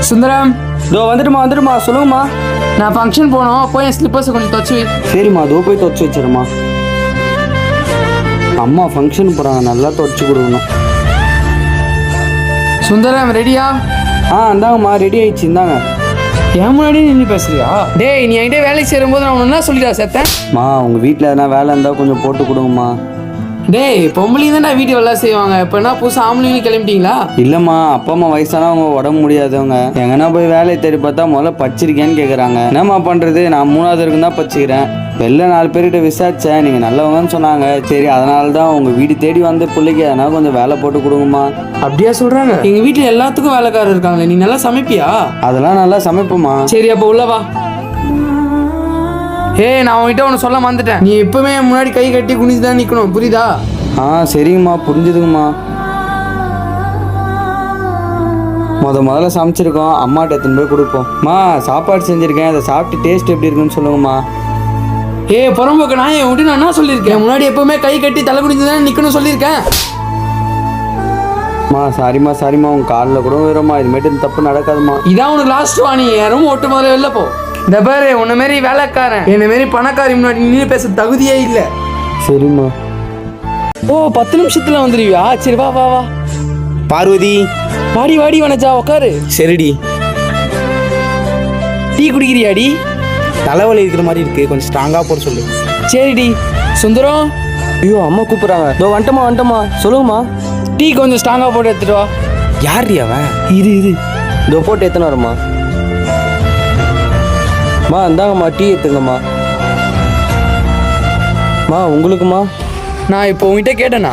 சுந்தரம், இதோ வந்துடுமா சொல்லுங்கம்மா. நான் ஃபங்க்ஷன் போனோம், போய் என் ஸ்லிப்பர்ஸை கொஞ்சம் துவச்சி வை. சரிம்மா, அதோ போய் துவச்சி வச்சிருமா. அம்மா ஃபங்க்ஷன் போகிறாங்க, நல்லா துவச்சி கொடுக்கணும். சுந்தரம் ரெடியா? இந்தாங்கம்மா, ரெடி ஆயிடுச்சு, இந்தாங்க. ஏன் முன்னாடி நின்று பேசுறியா? டேய், நீ என்கிட்ட வேலைக்கு சேரும்போது நான் ஒன்று சொல்லிடா சேர்த்தேன். உங்கள் வீட்டில் எதனா வேலை இருந்தால் கொஞ்சம் போட்டு கொடுங்கம்மா. டேய், பொம்பளையும் தான்டா வீட்டு வேலை செய்வாங்க, இப்போ என்ன புதுசாக ஆம்பளையும் கிளம்பிட்டீங்களா? இல்லைம்மா, அப்பா அம்மா வயசானவங்க, உடம்பு முடியாதவங்க. எங்கன்னா போய் வேலையை தேடி பார்த்தா முதல்ல படிச்சிருக்கேன்னு கேட்குறாங்க. என்னம்மா பண்ணுறது, நான் 3வது வரைக்கும் தான் படிச்சுக்கிறேன். வெளில 4 பேர்கிட்ட விசாரித்தேன், நீங்கள் நல்லவங்கன்னு சொன்னாங்க. சரி, அதனால தான் உங்கள் வீடு தேடி வந்து பிள்ளைக்கு எதனா கொஞ்சம் வேலை போட்டு கொடுங்கம்மா. அப்படியா சொல்கிறாங்க? எங்கள் வீட்டில் எல்லாத்துக்கும் வேலைக்காரர் இருக்காங்களே, நீ நல்லா சமைப்பியா? அதெல்லாம் நல்லா சமைப்போம்மா. சரி, அப்போ உள்ளவா. நான் உன்கிட்ட ஒன்று சொல்ல மறந்துட்டேன். நீ எப்பவுமே முன்னாடி கை கட்டி குனிஞ்சு தான் நிற்கணும், புரியுதா? சரிங்கம்மா, புரிஞ்சுதுங்கம்மா. முதல்ல சமைச்சிருக்கோம், அம்மாட்ட எடுத்துன்னு போய் கொடுப்போம்மா. சாப்பாடு செஞ்சுருக்கேன், அதை சாப்பிட்டு டேஸ்ட் எப்படி இருக்குன்னு சொல்லுங்கம்மா. புறம்போக்கு நான் என் விட்டு நான் என்ன சொல்லியிருக்கேன்? முன்னாடி எப்பவுமே கை கட்டி தலை குனிஞ்சு தான் நிற்கணும் சொல்லியிருக்கேன். சாரிம்மா உங்கள் காலில் கூட வரும்மா. இதுமேட்டு தப்பு நடக்காதுமா. இதான் உனக்கு லாஸ்ட் வாணி. யாரும் ஒட்டு முதல்ல வெளில போ. இந்த பாரு, உன்ன மாரி வேலைக்காரன் என்ன மாரி பணக்காரி முன்னாடி நின்று பேச தகுதியே இல்லை. சரிம்மா. 10 நிமிஷத்துல வந்துருவியா? சரி, வா வா வா. பார்வதி, வாடி வனஜா, உட்காரு. சரிடி. டீ குடிக்கிறியாடி? தலைவலி இருக்கிற மாதிரி இருக்கு, கொஞ்சம் ஸ்ட்ராங்கா போட சொல்லு. சரிடி. சுந்தரம், ஐயோ, அம்மா கூப்பிட்றாங்க. இதோ வந்துட்டோமா சொல்லுங்கம்மா. டீ கொஞ்சம் ஸ்ட்ராங்கா போட்டு எடுத்துட்டு வா. யார்டி அவன்? இது இதோ போட்டு எத்தனை வரும்மா. இந்தாங்கம்மா, டீ எடுத்துங்கம்மா. உங்களுக்குமா? நான் இப்போ உங்ககிட்ட கேட்டேனா?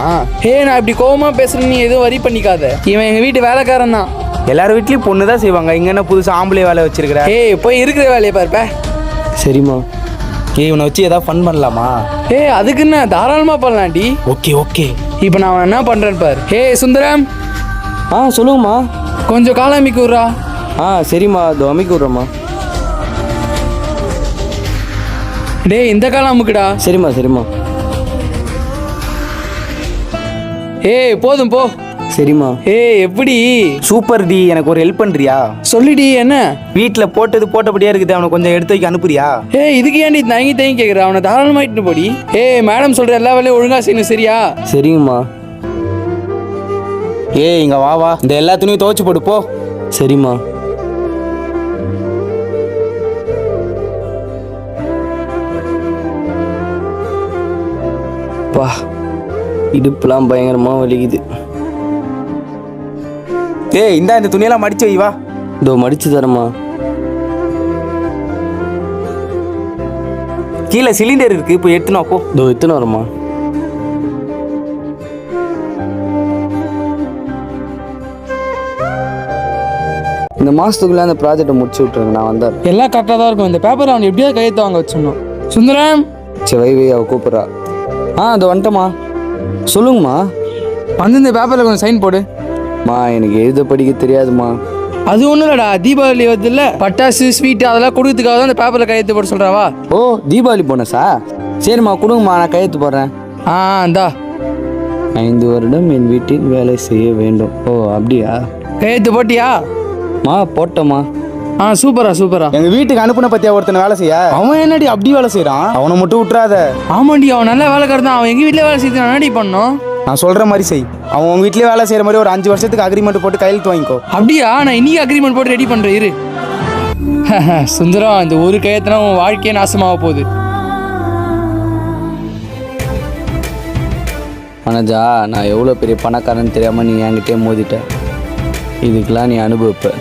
நான் இப்படி கோவமா பேசுறேன், நீ எதுவும் வரி பண்ணிக்காத. இவன் எங்க வீட்டு வேலைக்காரன் தான். எல்லாரும் வீட்லயும் பொண்ணு தான் செய்வாங்க, இங்க என்ன புதுசா ஆம்பளை வேலை வச்சிருக்கிற? போய் இருக்கிற வேலையை பாருப்ப. சரிம்மா. இவனை வச்சு ஏதாவது ஃபன் பண்ணலாமா? அதுக்கு என்ன, தாராளமா பண்ணலாம்டி. ஓகே. இப்போ நான் என்ன பண்றேன் பாரு. சுந்தரம். சொல்லுங்கம்மா. கொஞ்சம் காலம் அமைக்க விட்றா. சரிம்மா, இதோ அமைக்க விட்றேம்மா. இந்த காலம் அமுக்குடா. சரிம்மா. போதும் போ. சரிம்மா. எப்படி? சூப்பர் டி, எனக்கு ஒரு ஹெல்ப் பண்றியா? சொல்லிடி. என்ன? வீட்டில் போட்டபடியா இருக்குது, அவனை கொஞ்சம் எடுத்து வைக்க அனுப்புறியா? இதுக்கு ஏன்டி தயங்கி கேட்குற? அவனை தாராளமாயிட்டு போடி. மேடம் சொல்ற எல்லா வேலையும் ஒழுங்கா செய்யணும், சரியா? சரிங்கம்மா. இங்க வா, இந்த எல்லா துணியும் துவைச்சு போடு போ. சரிம்மா. இடுப்புலாம் பயங்கரமா வலிக்குது. இந்த துணியெல்லாம் மடிச்சு வை, வா. இதோ மடிச்சு தரமா. கீழே சிலிண்டர் இருக்கு, போய் எடுத்துனா போ. இதோ எத்தனை வரமா. இந்த மாசத்துக்குள்ள அந்த ப்ராஜெக்டை முடிச்சு விட்டுருங்க, நான் வந்தார். எல்லாம் கரெக்டாக தான் இருக்கும். இந்த பேப்பர் அவன் எப்படியாவது கையெழுத்து வாங்க வச்சிடணும். சுந்தரம். சரி, வை, அவ கூப்பிட்றா. இதோ வந்துட்டமா. சொல்லுங்கம்மா. இந்த பேப்பரில் கொஞ்சம் சைன் போடு. எனக்கு எழுத படிக்க தெரியாதுமா. அது ஒன்றும் இல்லடா, தீபாவளி வருது இல்லை, பட்டாசு ஸ்வீட்டு அதெல்லாம் கொடுக்கறதுக்காக தான் அந்த பேப்பரில் கையெழுத்து போட சொல்கிறாவா? தீபாவளி போனஸா? சரிம்மா, கொடுங்கம்மா, நான் கையெழுத்து போடுறேன். இந்தா. 5 வருடம் என் வீட்டில் வேலை செய்ய வேண்டும். அப்படியா? கையெழுத்து போட்டியா? போட்டோமா. சூப்பரா. எங்க வீட்டுக்கு அனுப்புன பத்தியா ஒருத்தனை வேலை செய்ய? அவன் என்னடி அப்படி வேலை செய்யறான்? அவனை மட்டும் விட்டுறாத. ஆமாண்டி, அவன் நல்ல வேலைக்காரன் தான். அவன் எங்க வீட்டில் வேலை செய்து என்னடி பண்ணோம்? நான் சொல்ற மாதிரி செய். அவன் உங்க வீட்லயே வேலை செய்யற மாதிரி ஒரு 5 வருஷத்துக்கு அக்ரிமெண்ட் போட்டு கையெழுத்து வாங்கிக்கோ. அப்படியா? நான் இன்னைக்கு அக்ரிமெண்ட் போட்டு ரெடி பண்றேன், இரு. சுந்தரம், இந்த ஒரு கையெழுத்துனா உன் வாழ்க்கையே நாசமாக போகுது. மனஜா, நான் எவ்வளோ பெரிய பணக்காரன்னு தெரியாம நீ என்கிட்டே மோதிட்ட. இதுக்கெல்லாம் நீ அனுபவிப்ப.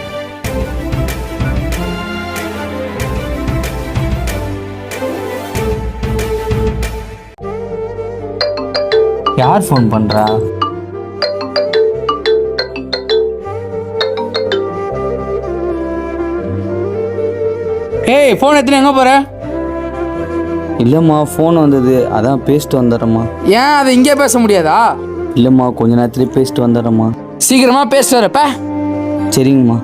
யார் ஃபோன் பண்றா? ஃபோன் எடுத்துன்னு எங்க போற? இல்லைம்மா, ஃபோன் வந்தது, அதான் பேசிட்டு வந்துடுறேம்மா. ஏன் அதை இங்கே பேச முடியாதா? இல்லைம்மா, கொஞ்ச நேரத்துலேயே பேசிட்டு வந்துடுறேம்மா. சீக்கிரமா பேசிட்டு வரப்ப. சரிங்கம்மா.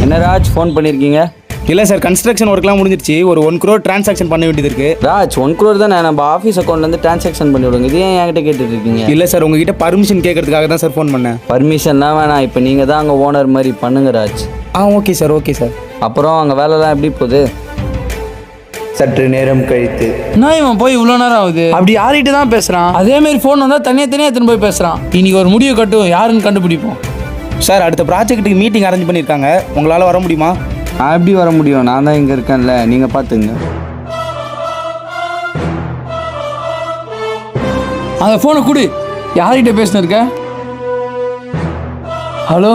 என்ன ராஜ், ஃபோன் பண்ணியிருக்கீங்க? இல்லை சார், கன்ஸ்ட்ரக்ஷன் ஒர்க்லாம் முடிஞ்சிருச்சு. ஒரு 1 crore டிரான்சாக்ஷன் பண்ண வேண்டியது இருக்கு. ராஜ் 1 crore தானே, நம்ம ஆஃபீஸ் அக்கௌண்ட்லேருந்து ட்ரான்சாக்ஷன் பண்ணி விடுங்க. இது ஏன் என்கிட்ட கேட்டுட்டு இருக்கீங்க? இல்லை சார், உங்ககிட்ட பர்மிஷன் கேட்கறதுக்காக தான் சார் ஃபோன் பண்ணேன். பர்மிஷன்லாம் வேணாம், இப்போ நீங்கள் தான் அங்கே ஓனர் மாதிரி பண்ணுங்க Raj. Okay sir, okay sir. அப்புறம் அங்கே வேலைலாம் எப்படி போகுது? சற்று நேரம் கழித்து நான் இவன் போய் இவ்வளோ நேரம் ஆகுது, அப்படி யார்கிட்ட தான் பேசுகிறான்? அதேமாரி ஃபோன் வந்தால் தனியாக எடுத்துன்னு போய் பேசுகிறான். இன்னைக்கு ஒரு முடிவு கட்டும், யாருன்னு கண்டுபிடிப்போம். சார், அடுத்த ப்ராஜெக்ட்டுக்கு மீட்டிங் அரேஞ்ச் பண்ணியிருக்காங்க. உங்களால் வர முடியுமா? நான் எப்படி வர முடியும்? நான் தான் இங்கே இருக்கேன்ல, நீங்கள் பார்த்துங்க. அந்த ஃபோனை கொடு. யார்கிட்ட பேசினு இருக்க? ஹலோ,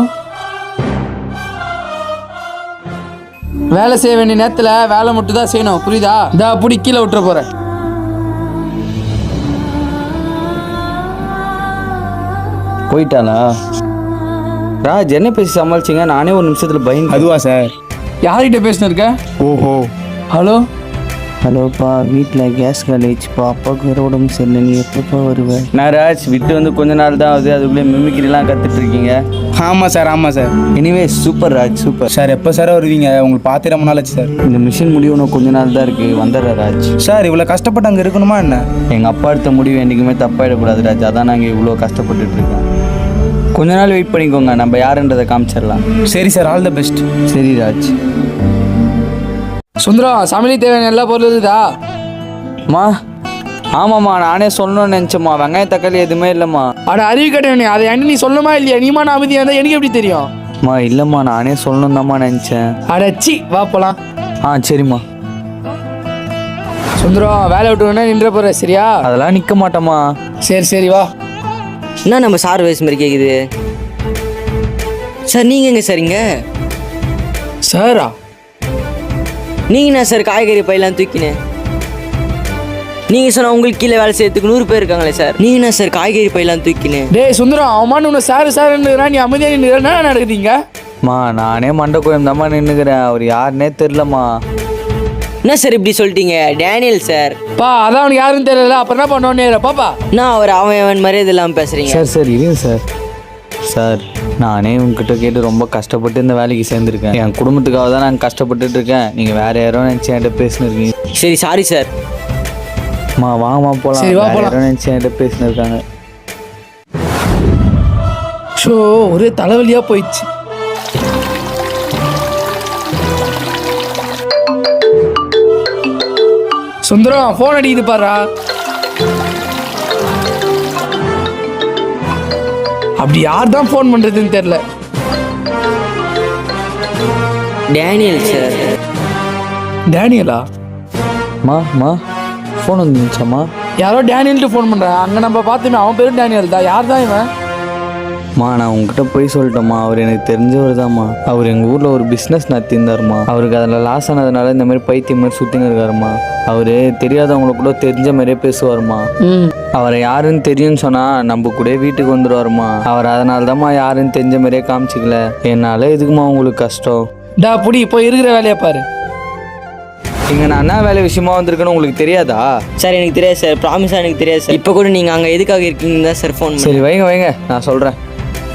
வேலை செய்ய வேண்டிய நேரத்தில் வேலை மட்டும் தான் செய்யணும், புரியுதா? இதா அப்படி கீழே விட்டுற போகிறேன். போயிட்டாளா? ராஜ் என்ன பேசி சமாளிச்சிங்க? நானே ஒரு நிமிஷத்தில் பயந்து. அதுவா சார்? யார்கிட்ட பேசினு இருக்க? ஓஹோ. ஹலோ, ஹலோப்பா, வீட்டில் கேஸ் காலேஜ்ப்பா, அப்பாவுக்கு வேறு உடம்பு சரியில்லை, நீ எப்பப்பா வருவேன்? நான் ராஜ் விட்டு வந்து கொஞ்ச நாள் தான் ஆகுது, அதுக்குள்ளே மிமிக்ரிலாம் கற்றுட்ருக்கீங்க. ஆமாம் சார், ஆமாம் sir. Anyway super Raj, super. Sir, எப்போ சார் வருவீங்க? உங்களுக்கு பார்த்து ரொம்ப நாள் ஆச்சு சார். இந்த மிஷின் முடிவு கொஞ்ச நாள் தான் இருக்குது, வந்துடுற ராஜ். சார், இவ்வளோ கஷ்டப்பட்டு அங்கே இருக்கணுமா என்ன? எங்கள் அப்பா எடுத்த முடிவு என்றைக்குமே தப்பாயிடக்கூடாது ராஜ், அதான் நாங்கள் இவ்வளோ கஷ்டப்பட்டுட்டு இருக்கோம். கொஞ்ச நாள் வெயிட் பண்ணிக்கோங்க, நம்ம யாருன்றதை காமிச்சிடலாம். சரி சார், ஆல் த பெஸ்ட். சரி ராஜ். சுந்தரம், சமையல் தேவையான எல்லா பொருளும் இருக்குதா? மா, ஆமாம்மா, நானே சொல்லணும்னு நினச்சேம்மா. வெங்காயம் தக்காளி எதுவுமே இல்லைம்மா. அட அறிவு கட்டணே, அதை என்ன நீ சொல்லணுமா இல்லையா? நீமா நான் அமைதியாக இருந்தால் எனக்கு எப்படி தெரியும்? அம்மா இல்லைம்மா, நானே சொல்லணும் தான்மா நினச்சேன். அடச்சி, வா போலாம். சரிம்மா. சுந்தரம், வேலை விட்டு வேணா நின்ற போற, சரியா? அதெல்லாம் நிற்க மாட்டோம்மா. சரி சரி, வா. என்ன நம்ம சார் வயசு மாதிரி கேட்குது? சார் நீங்கள் எங்கே சரிங்க? சாரா? நீங்கள் என்ன சார் காய்கறி பையெல்லாம் தூக்கினேன்? நீங்கள் சொன்னால் உங்களுக்கு கீழே வேலை செய்யறதுக்கு 100 பேர் இருக்காங்களே சார். நீங்கள் என்ன சார் காய்கறி பையெல்லாம் தூக்கினேன்? டேய் சுந்தரம், அவன் உன்னை சாருன்னு நீ அமைதியாக நின்று என்ன நடக்குதுங்க? மா, நானே மண்டை கோயம் தாம்மா நின்றுக்கிறேன், அவர் யாருன்னே தெரிலம்மா. என்ன சார் இப்படி சொல்லிட்டீங்க? Daniel sir. பா, அதான் அவனுக்கு யாருன்னு தெரியல, அப்புறம் என்ன பண்ணுவோன்னே பாப்பா. நான் அவன் மரியாதை இல்லாமல் பேசுகிறீங்க. சார் இருங்க சார். சார், நானே உங்ககிட்ட கேட்டு ரொம்ப கஷ்டப்பட்டு இந்த வேலைக்கு சேர்ந்துருக்கேன். என் குடும்பத்துக்காக தான் நான் கஷ்டப்பட்டுட்டு இருக்கேன். நீங்கள் வேற யாரோ நினச்சி என்கிட்ட பேசினிருக்கீங்க. சரி, சாரி சார். வாங்கம்மா போகலாம். சரி, வா வேற போலாம். யாரோ நினச்சி என்கிட்ட பேசினிருக்காங்க. ஷோ, ஒரே தலைவலியா போயிடுச்சு. சுந்தரம், போன் அடிக்குது பாரா. அப்படி யார் தான் ஃபோன் பண்றதுன்னு தெரியல. Daniel sir. டேனியலா? மா ஃபோன் வந்துச்சாம்மா? யாரோ டேனியல்ட்டு ஃபோன் பண்றான். அங்க நம்ம பார்த்துமே அவன் பேரும் டேனியல் தான். யார் தான் இவன்? நான் உங்ககிட்ட போய் சொல்லிட்டேம்மா, அவர் எனக்கு தெரிஞ்சவர் தான்மா. அவர் எங்கள் ஊரில் ஒரு பிஸ்னஸ் நடத்தியிருந்தாருமா. அவருக்கு அதில் லாஸ் ஆனதுனால இந்த மாதிரி பைத்தியம் மாதிரி சுற்றின்னு இருக்காருமா. அவர் தெரியாதவங்கள கூட தெரிஞ்ச மாதிரியே பேசுவாருமா. அவரை யாருன்னு தெரியும்னு சொன்னால் நம்ம கூட வீட்டுக்கு வந்துடுவாருமா. அவர் அதனால தான்மா யாருன்னு தெரிஞ்ச மாதிரியே காமிச்சிக்கல. என்னால் எதுக்குமா உங்களுக்கு கஷ்டம்? டா புடி, போய் இருக்கிற வேலையை பாரு. இங்கே நான் என்ன வேலை விஷயமா வந்திருக்கேன்னு உங்களுக்கு தெரியாதா? சார் எனக்கு தெரியாது சார், ப்ராமிஸாக எனக்கு தெரியாது சார். இப்போ கூட நீங்கள் அங்கே எதுக்காக இருக்கீங்கன்னு தான் சார் ஃபோன். சரி வைங்க, நான் சொல்கிறேன்.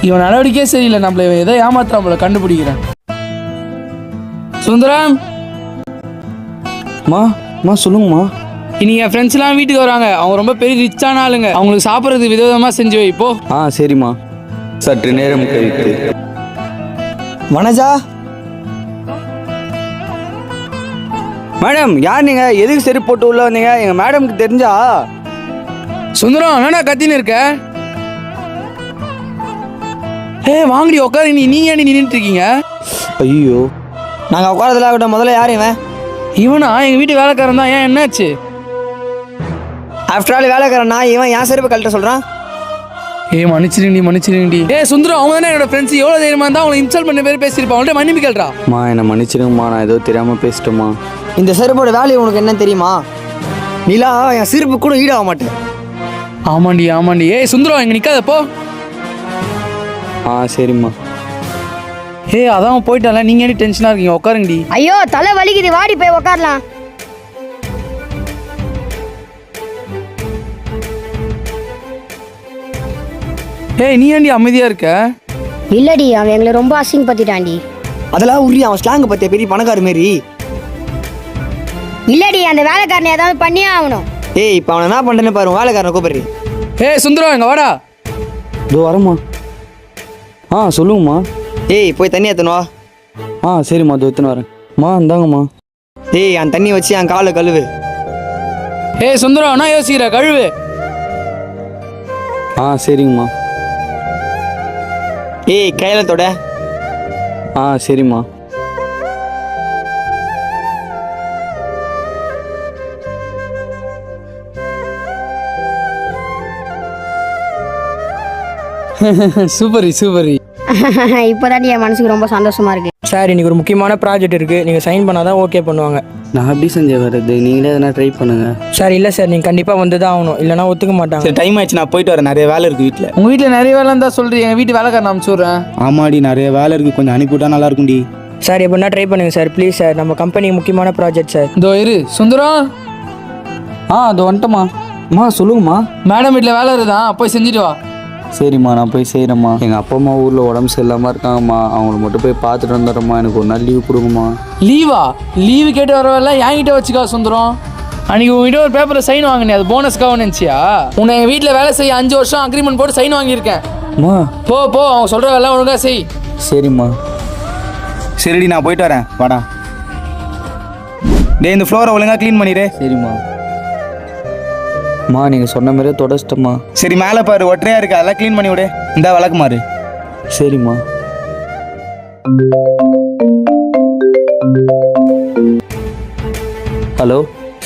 இவன் நடவடிக்கையே சரியில்லை, நம்மள இவன் ஏதோ ஏமாத்துறான், நம்மளை கண்டுபிடிக்கிறேன். சுந்தரம், மா சொல்லுங்கம்மா. இன்னைக்கு என் ஃப்ரெண்ட்ஸ்லாம் வீட்டுக்கு வராங்க. அவங்க ரொம்ப பெரிய ரிச்சான ஆளுங்க. அவங்களுக்கு சாப்பிட்றது விதவிதமாக செஞ்சு வை இப்போ. சரிம்மா. சற்று நேரம் கழித்து. வனஜா மேடம், யார் நீங்கள்? எதுக்கு சரி போட்டு உள்ள வந்தீங்க? எங்கள் மேடம்க்கு தெரிஞ்சா? சுந்தரம், என்னடா கத்தின்னு இருக்க? வாங்கடி உட்காரு. நீங்க ஏன் நின்றுட்டு இருக்கீங்க? ஐயோ, நாங்கள் உட்காரதுல விட முதல்ல யார் இவன்? இவனா? எங்க வீட்டு வேலைக்காரன் தான். ஏன், என்னாச்சு? ஆஃப்டர் ஆல் வேலைக்காரன் நான். இவன் என் செருப்பு கழட்ட சொல்கிறான். மன்னிச்சிருங்கடி. சுந்தரம், அவங்க தானே என்னோட ஃப்ரெண்ட்ஸ். எவ்வளோ தைரியமா இருந்தால் அவங்களை இன்சல்ட் பண்ண பேர் பேசியிருப்பான். அவங்கள்ட்ட மன்னிப்பு கேள்றா. என்னை மன்னிச்சிருங்கம்மா, நான் ஏதோ தெரியாமல் பேசிட்டோம்மா. இந்த செருப்போட வேலையை உனக்கு என்ன தெரியுமா? நீலா என் செருப்பு கூட ஈடாக மாட்டேன். ஆமாண்டி. சுந்தரம், இங்கே நிற்காதப்போ. சரிம்மா. அதான் போயிட்டால. நீங்க ஏன் டென்ஷனாக இருக்கீங்க? உட்காருங்கடி. ஐயோ, தலை வலிக்குது, வாடி போய் உட்காரலாம். நீ ஏன்டி அமைதியா இருக்க? இல்லடி, அவன் எங்களை ரொம்ப அசிங்கப்படுத்திட்டான்டி. அதெல்லாம் உரி அவன் ஸ்லாங் பார்த்தியா பெரிய பணக்கார மாரி. இல்லடி அந்த வேலைக்காரனை ஏதாவது பண்ணியே ஆகணும். ஏய் இப்போ அவனை என்ன பண்ணுறேன்னு பாரு, வேலைக்காரனை கூப்பிடுறி. ஏய் சுந்தரம் இங்க வாடா. இதோ வரேம்மா. சொல்லுங்கம்மா. ஏய் போய் தண்ணி ஏற்றணும் வா. சரிம்மா, இதோ எடுத்துன்னு வரேன். இந்தாங்கம்மா. ஏய் அந்த தண்ணி வச்சு என் காலை கழுவு. ஏய் சுந்தரம் என்ன யோசிக்கிற, கழுவு. சரிங்கம்மா. ஏய் கையில தொட. சரிம்மா. சூப்பரி சூப்பரி. இப்போதாண்டி என் மனசுக்கு ரொம்ப சந்தோஷமா இருக்கு. சார் இன்னைக்கு ஒரு முக்கியமான ப்ராஜெக்ட் இருக்குது, நீங்கள் சைன் பண்ணால் தான் ஓகே பண்ணுவாங்க. நான் எப்படி செஞ்சேன் வர்றது? நீங்களே எதனா ட்ரை பண்ணுங்கள். சார் இல்லை சார், நீங்கள் கண்டிப்பாக வந்து தான் ஆகணும், இல்லைனா ஒத்துக்க மாட்டாங்க. சரி டைம் ஆயிடுச்சு, நான் போயிட்டு வரேன். நிறைய வேலை இருக்குது வீட்டில். உங்க வீட்டில் நிறைய வேலை இருந்தா சொல்றீங்க, எங்க வீட்டு வேலைக்காரன் அனுப்பிச்சு விட்றேன். ஆமாடி, நிறைய வேலை இருக்குது, கொஞ்சம் அனுப்பிவிட்டா நல்லா இருக்கும்டி. சார் எப்படின்னா ட்ரை பண்ணுங்கள் சார், ப்ளீஸ் சார், நம்ம கம்பெனி முக்கியமான ப்ராஜெக்ட் சார். இதோ இரு சுந்தரம். அதோ வந்துட்டம்மா. சொல்லுங்கம்மா. மேடம் வீட்டில் வேலை இருக்குதான், போய் செஞ்சுட்டு வா. சரிம்மா, நான் போய் செய்கிறேம்மா. எங்கள் அப்பா அம்மா ஊரில் உடம்பு சரியில்லாமல் இருக்காங்கம்மா, அவங்கள மட்டும் போய் பார்த்துட்டு வந்துடுறேம்மா. எனக்கு ஒரு நாள் லீவு கொடுங்கம்மா. லீவா? லீவு கேட்டு வரவெல்லாம் என்கிட்ட வச்சுக்கா சுந்தரம். அன்னைக்கு உங்ககிட்ட ஒரு பேப்பரில் சைன் வாங்கினே, அது போனஸ்க்காக நினச்சியா? உன்னை எங்கள் வீட்டில் வேலை செய்ய 5 வருஷம் அக்ரிமெண்ட் போட்டு சைன் வாங்கியிருக்கேன். அம்மா போ அவங்க சொல்கிற வேலை ஒழுங்கா செய். சரிம்மா. சரிடி, நான் போயிட்டு வரேன், வாடா. டேய் இந்த ஃப்ளோரை ஒழுங்கா க்ளீன் பண்ணிடு. சரிம்மா. நீங்கள் சொன்ன மாதிரியே தொடச்சிட்டம்மா. சரி மேலே பாரு ஒற்றையா இருக்கு, அதெல்லாம் க்ளீன் பண்ணி விடு. இந்த விளக்குமாறு. சரிம்மா. ஹலோ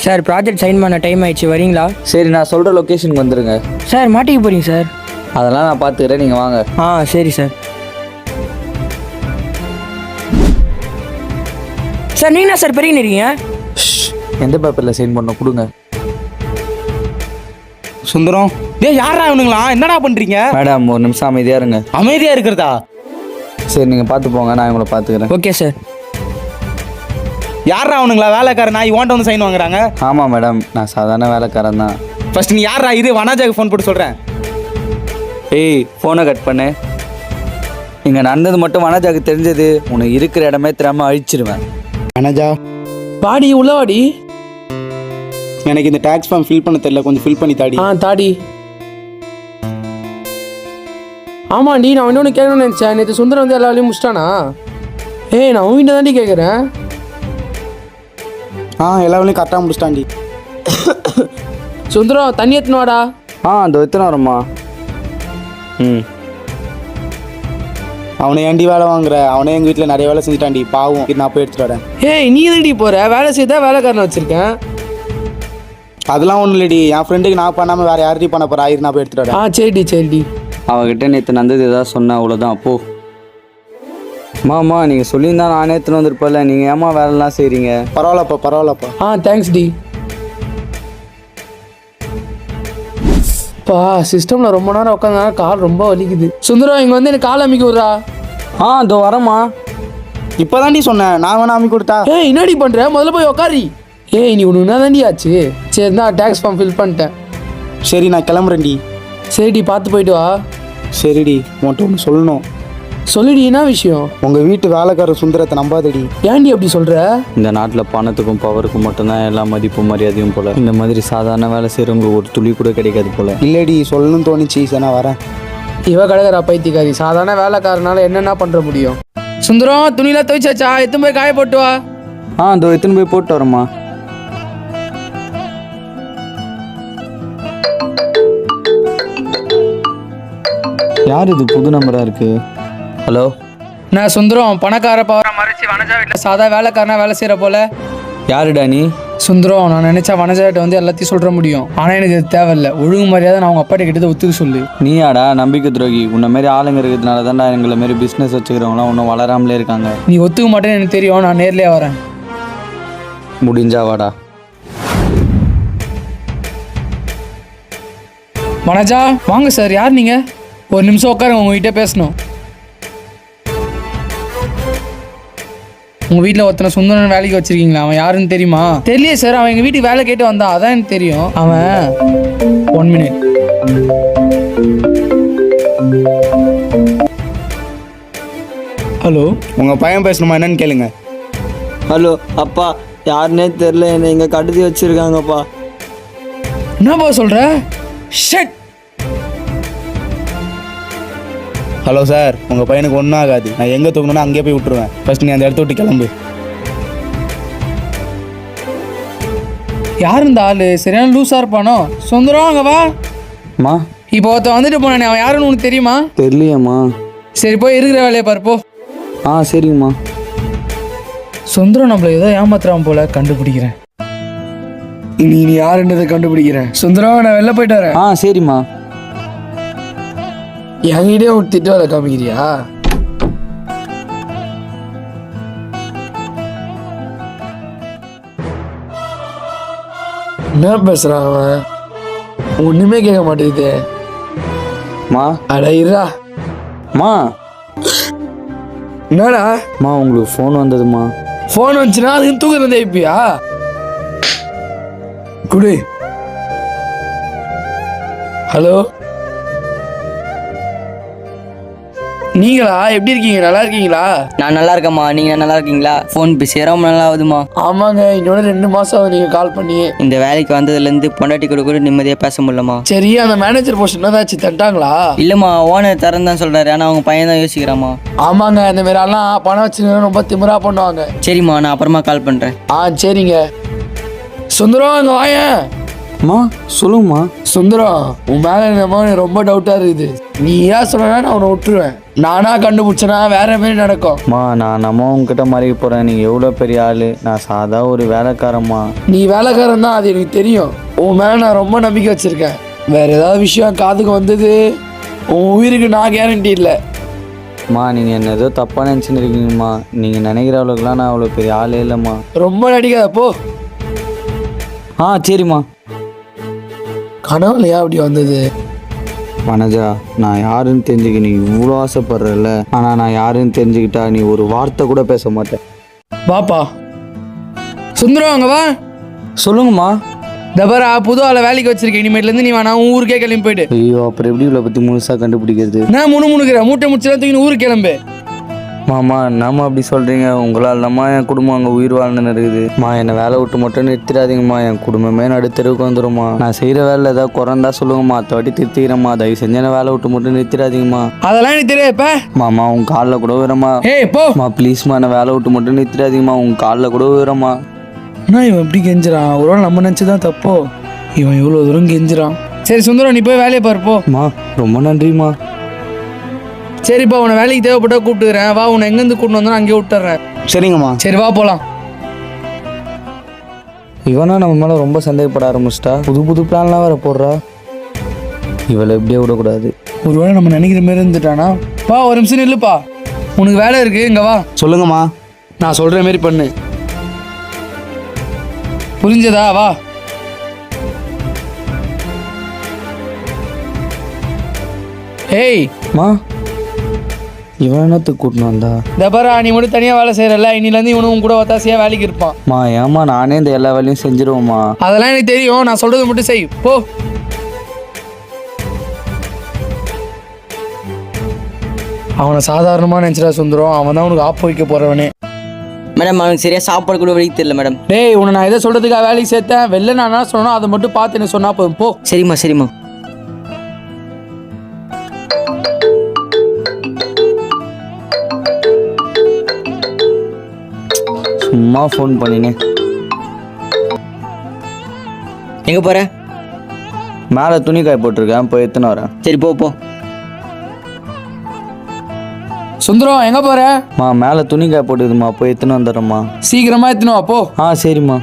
சார் ப்ராஜெக்ட் சைன் பண்ண டைம் ஆயிடுச்சு, வரீங்களா? சரி, நான் சொல்கிற லொக்கேஷனுக்கு வந்துடுங்க. சார் மாட்டிக்க போகிறீங்க சார். அதெல்லாம் நான் பார்த்துக்கிறேன், நீங்கள் வாங்க. சரி சார். சார் நீங்கள் சார் பெரிய இருக்கீங்க. எந்த பேப்பரில் சைன் பண்ண கொடுங்க. சுந்தரம், டேய் யாரா இவனுங்களா, என்னடா பண்றீங்க? மேடம் ஒரு நிமிஷம் அமைதியாக இருங்க. அமைதியா இருக்கிறதா? சரி நீங்கள் பார்த்து போங்க, நான் உங்களை பார்த்துக்கிறேன். Okay sir. யாரா அவனுங்களா வேலைக்காரன் நாய் ஓன்ட்ட வந்து சைன் வாங்குறாங்க? ஆமாம் மேடம், நான் சாதாரண வேலைக்காரன் தான். ஃபர்ஸ்ட் நீ யாரா இது? வனாஜாக்கு ஃபோன் போட்டு சொல்கிறேன். ஏய் ஃபோனை கட் பண்ணு. இங்கே நடந்தது மட்டும் வனஜாக்கு தெரிஞ்சது, உனக்கு இருக்கிற இடமே தெரியாமல் அழிச்சிருவேன். வனஜா, வாடி உள்ள வாடி. எனக்கு இந்த டாக்ஸ் ஃபார்ம் ஃபில் பண்ண தெரியல, கொஞ்சம் ஃபில் பண்ணி தாடி. தாடி. ஆமாண்டி, நான் இன்னொன்று கேட்கணும்னு நினச்சேன். நேற்று சுந்தரம் வந்து எல்லா வேலையும் முடிச்சிட்டானா? ஏய் நான் உங்ககிட்ட தாண்டி கேட்குறேன். எல்லா வேலையும் கரெக்டாக முடிச்சிட்டாண்டி. சுந்தரம் தண்ணி எடுத்துன்னு வாடா. அந்த எத்தனை வரம்மா. அவனை ஏண்டி வேலை வாங்குற? அவனே எங்கள் வீட்டில் நிறைய வேலை செஞ்சுட்டாண்டி, பாவம். இது நான் போய் எடுத்துட்டு வரேன். ஏய் நீ எதுடி போகிற? வேலை செய்தா வேலைக்காரனை வச்சுருக்கேன். அதெல்லாம் ஒன்றும் இல்லடி, என் ஃப்ரெண்டுக்கு நான் பண்ணாமல் வேறு யார்ட்டையும் பண்ண போகிறா, இது நான் போய் எடுத்துட்டு வரேன். சரிடி. அவகிட்ட நேற்று நடந்தது ஏதாவது சொன்னேன், அவ்வளோதான். அப்போ மாமா நீங்கள் சொல்லியிருந்தா நானே எடுத்துன்னு வந்திருப்பேன்ல, நீங்கள் ஏமா வேலைலாம் செய்கிறீங்க? பரவாயில்லப்பா. தேங்க்ஸ் டி. சிஸ்டமில் ரொம்ப நேரம் உட்காந்தா கால் ரொம்ப வலிக்குது. சுந்தரம் இங்கே வந்து எனக்கு கால் அமைக்க விட்றா. இதோ வரேம்மா. இப்போ தாண்டி சொன்னேன், நான் வேணா அம்மி கொடுத்தா. ஏய் என்னடி பண்ணுற? முதல்ல போய் உக்காரி. ஏய் நீ ஒன்று என்ன தாண்டி ஆச்சு? சரி தான் டேக்ஸ் ஃபார்ம் ஃபில் பண்ணிட்டேன். சரி நான் கிளம்புறேன்டி. சரிடி, பார்த்து போயிட்டு வா. சரிடி, உன்கிட்ட ஒன்று சொல்லணும். சொல்லிடி, என்ன விஷயம்? உங்கள் வீட்டு வேலைக்காரர் சுந்தரத்தை நம்பாதடி. ஏன்டி அப்படி சொல்கிற? இந்த நாட்டில் பணத்துக்கும் பவருக்கும் மட்டும்தான் எல்லா மதிப்பும் மரியாதையும் போல. இந்த மாதிரி சாதாரண வேலை செய்கிறவங்களுக்கு ஒரு துளி கூட கிடைக்காது போல. இல்லடி, சொல்லணும்னு தோணுச்சு, சரி நான் வரேன். இவ கடைக்காரா பைத்தியக்காரி. சாதாரண வேலைக்காரனால என்னென்ன பண்ணுற முடியும்? சுந்தரம் துணியெல்லாம் துவைச்சாச்சா? எத்தனை போய் காய போட்டு வா. இதோ எத்தனை போய் போட்டு வரேம்மா. யார் இது? புது நம்பராக இருக்கு. ஹலோ, நான் சுந்தரம் பணக்கார பவரை மறைச்சி வனஜா வீட்டில் சாதா வேலைக்காரனா வேலை செய்கிற போல. யாருடா நீ? சுந்தரம், நான் நினச்சா வனஜாட்ட வந்து எல்லாத்தையும் சொல்கிற முடியும். ஆனால் எனக்கு இது தேவையில்லை. ஒழுங்கு மரியாதை நான் அவங்க அப்பாட்ட கிட்ட ஒத்துக்க சொல்லு. நீயாடா நம்பிக்கை துரோகி? உன்ன மாதிரி ஆளுங்க இருக்கிறதுனால தான்டா எங்களை மாரி பிஸ்னஸ் வச்சுக்கிறவங்களாம் ஒன்றும் வளராமலே இருக்காங்க. நீ ஒத்துக்க மாட்டேன்னு எனக்கு தெரியும், நான் நேர்லேயே வரேன். முடிஞ்சா வாடா. வனஜா வாங்க சார். யார் நீங்கள்? ஒரு நிமிஷம் உட்காருங்க, உங்ககிட்ட பேசணும். உங்கள் வீட்டில் ஒருத்தனை சுந்தரன் வேலைக்கு வச்சுருக்கீங்களா? அவன் யாருன்னு தெரியுமா? தெரியலையே சார், அவன் எங்கள் வீட்டுக்கு வேலை கேட்டு வந்தான், அதான் எனக்கு தெரியும். அவன் 1 minute. ஹலோ, உங்கள் பையன் பேசணுமா என்னன்னு கேளுங்க. ஹலோ அப்பா, யாருன்னே தெரில, என்னை இங்கே கடத்தி வச்சுருக்காங்கப்பா. என்னப்பா சொல்கிற? ஷட். ஹலோ சார், உங்கள் பையனுக்கு ஒன்றும் ஆகாது. நான் எங்கே தூக்கணும்னா அங்கேயே போய் விட்டுருவேன். ஃபர்ஸ்ட் நீ அந்த இடத்த விட்டு கிளம்பு. யார் இந்த ஆளு? சரியான லூஸாக இருப்பானோ. சுந்தரம் அங்கே வா. மா இப்போ ஒருத்தன் வந்துட்டு போனானே, அவன் யாருன்னு உனக்கு தெரியுமா? தெரியலையம்மா. சரி போய் இருக்கிற வேலையை பாருப்போ. சரிங்கம்மா. சுந்தரம் நம்மள ஏதோ ஏமாத்துறான் போல, கண்டுபிடிக்கிறேன். நீ யாருன்றதை கண்டுபிடிக்கிறேன். சுந்தரம், நான் வெளில போயிட்டு வரேன். சரிம்மா. என்கிட்டே ஒரு திட்டு வேலை காமிக்கிறியா? என்ன பேசுறான் அவன்? ஒண்ணுமே கேட்க மாட்டேங்குது. மா அட இருடா. மா என்னடா? மா உங்களுக்கு ஃபோன் வந்ததுமா. ஃபோன் வந்துச்சுன்னா அதுக்கு தூக்குறதே இப்பயா? குடு. ஹலோ, நீங்களா? எப்படி இருக்கீங்க? நல்லா இருக்கீங்களா? நான் நல்லா இருக்கேம்மா, நீங்கள் நல்லா இருக்கீங்களா? ஃபோன் பேசி ரொம்ப நல்லா ஆகுதுமா. ஆமாங்க, இன்னொரு 2 மாசம் ஆகுது நீங்க கால் பண்ணி. இந்த வேலைக்கு வந்ததுலேருந்து பொண்டாட்டி கூட நிம்மதியாக பேச முடியலம்மா. சரி, அந்த மேனேஜர் போஸ்ட் ஏதாச்சும் தட்டாங்களா? இல்லைம்மா, ஓனர் தரேன் தான் சொல்கிறாரு, ஆனால் அவங்க பையன் தான் யோசிக்கிறாம்மா. ஆமாங்க, இந்த மாதிரி எல்லாம் பணம் வச்சு ரொம்ப திமிரா பண்ணுவாங்க. சரிம்மா, நான் அப்புறமா கால் பண்ணுறேன். சரிங்க. சுந்தரம், அங்க வாயேன். மா சொல்லுங்கம்மா. சுந்தரம், உன் மேல என்னமோ எனக்கு ரொம்ப டவுட்டா இருக்குது. நீ ஏன் சொன்னா நான் உன்னை விட்டுருவேன். நானா கண்டுபிடிச்சனா வேற மாதிரி நடக்கும். மா நான் நம்ம உங்ககிட்ட மறைக்க போகிறேன். நீங்கள் எவ்வளோ பெரிய ஆள். நான் சாதா ஒரு வேலைக்காரம்மா. நீ வேலைக்காரன் தான், அது எனக்கு தெரியும். உன் மேல நான் ரொம்ப நம்பிக்கை வச்சிருக்கேன். வேற ஏதாவது விஷயம் காதுக்கு வந்தது, உன் உயிருக்கு நான் கேரண்டி இல்லை. மா நீங்கள் என்ன ஏதோ தப்பாக நினச்சின்னு இருக்கீங்கம்மா. நீங்கள் நினைக்கிற அளவுக்குலாம் நான் அவ்வளோ பெரிய ஆளே இல்லைம்மா. ரொம்ப நடிக்காத போ. சரிம்மா. கனவுலையா அப்படி வந்தது? வனஜா, நான் யாருன்னு தெரிஞ்சுக்க நீ இவ்வளோ ஆசைப்படுறல. ஆனால் நான் யாருன்னு தெரிஞ்சுக்கிட்டா நீ ஒரு வார்த்தை கூட பேச மாட்டேன். வாப்பா. சுந்தரம், அங்க வா. சொல்லுங்கம்மா. தபரா, புது ஆளை வேலைக்கு வச்சிருக்கேன். இனிமேட்லேருந்து நீ வேணா உன் ஊருக்கே கிளம்பி போயிட்டு. ஐயோ, அப்புறம் எப்படி இவ்வளோ பற்றி முழுசாக கண்டுபிடிக்கிறது? நான் முணுமுணுக்கிறேன். மூட்டை முடிச்சுலாம் தூக்கி ஊருக்கு கிளம்பு. மாமா, நம்ம அப்படி சொல்கிறீங்க. உங்களால் நம்ம என் குடும்பம் அங்கே உயிர் வாழ்ந்துன்னு இருக்குது. என்னை வேலை விட்டு மட்டும் நிறுத்திடாதீங்கம்மா. என் குடும்பமே நடுத்தெருவுக்கு வந்துடும்மா. நான் செய்கிற வேலை ஏதாவது குறைந்தா சொல்லுங்கம்மா. அடுத்த வாட்டி திருத்திக்கிறேம்மா. தயவு செஞ்சு என்னை வேலை விட்டு மட்டும் நிறுத்திடாதீங்கம்மா. அதெல்லாம் எனக்கு தெரியாதுப்பா. மாமா, உங்கள் காலில் கூட விடுறம்மா. போ. ப்ளீஸ்மா, என்னை வேலை விட்டு மட்டும் நிறுத்திடாதீங்கம்மா. உங்கள் காலில் கூட விடுறம்மா. நான் இவன் எப்படி கெஞ்சுறான்? ஒரு வேளை நம்ம நினச்சிதான் தப்போ? இவன் இவ்வளோ தூரம் கெஞ்சுறான். சரி சுந்தரம், நீ போய் வேலையை பாருப்போ. ரொம்ப நன்றிம்மா. சரிப்பா, உன்னை வேலைக்கு தேவைப்பட்டா கூப்பிட்டுக்கிறேன். வா, உன்னை எங்கேருந்து கூட்டின்னு வந்தோம் அங்கேயே விட்டுறேன். சரிங்கம்மா. சரி வா போகலாம். இவனா நம்ம மேலே ரொம்ப சந்தேகப்பட ஆரம்பிச்சிட்டா. புது புது பிளான்லாம் வேற போடுறா. இவளை எப்படியே விடக்கூடாது. ஒருவேளை நம்ம நினைக்கிற மாரி இருந்துட்டானா? பா, ஒரு நிமிஷம் நில்லுப்பா. உனக்கு வேலை இருக்கு, இங்க வா. சொல்லுங்கம்மா. நான் சொல்ற மாரி பண்ணு. புரிஞ்சதா? வா. ஏய் மா, இவன் என்னத்துக்கு கூட்டின்னு வந்தா? தபரா, நீ மட்டும் தனியாக வேலை செய்யறல. இன்னிலேருந்து இவனும் கூட ஒத்தாசையாக வேலைக்கு இருப்பான். ஏமா நானே இந்த எல்லா வேலையும் செஞ்சிருவோம்மா. அதெல்லாம் எனக்கு தெரியும். நான் சொல்றது மட்டும் செய் போ. அவனை சாதாரணமாக நினச்சிடா சுந்தரம். அவன் தான் உனக்கு ஆப்பு வைக்க போறவனே. மேடம், அவனுக்கு சரியாக சாப்பாடு கூட வழி தெரியல மேடம். டேய், உன்னை நான் எதை சொல்றதுக்காக வேலைக்கு சேர்த்தேன்? வெளில நான் என்ன சொன்னோம் அதை மட்டும் பார்த்து என்ன சொன்னா போதும். போ. சரிம்மா சரிம்மா. சும்மா ஃபோன் பண்ணினே. எங்கே போகிற? மேலே துணி காய போட்டிருக்கேன், போய் எத்தனை வரேன். சரி போ போ. சுந்தரம், எங்க போற? மேலே துணி காய போட்டுதுமா, போய் எத்தனை வந்துடுறேம்மா. சீக்கிரமா எத்தணும் அப்போ. சரிம்மா.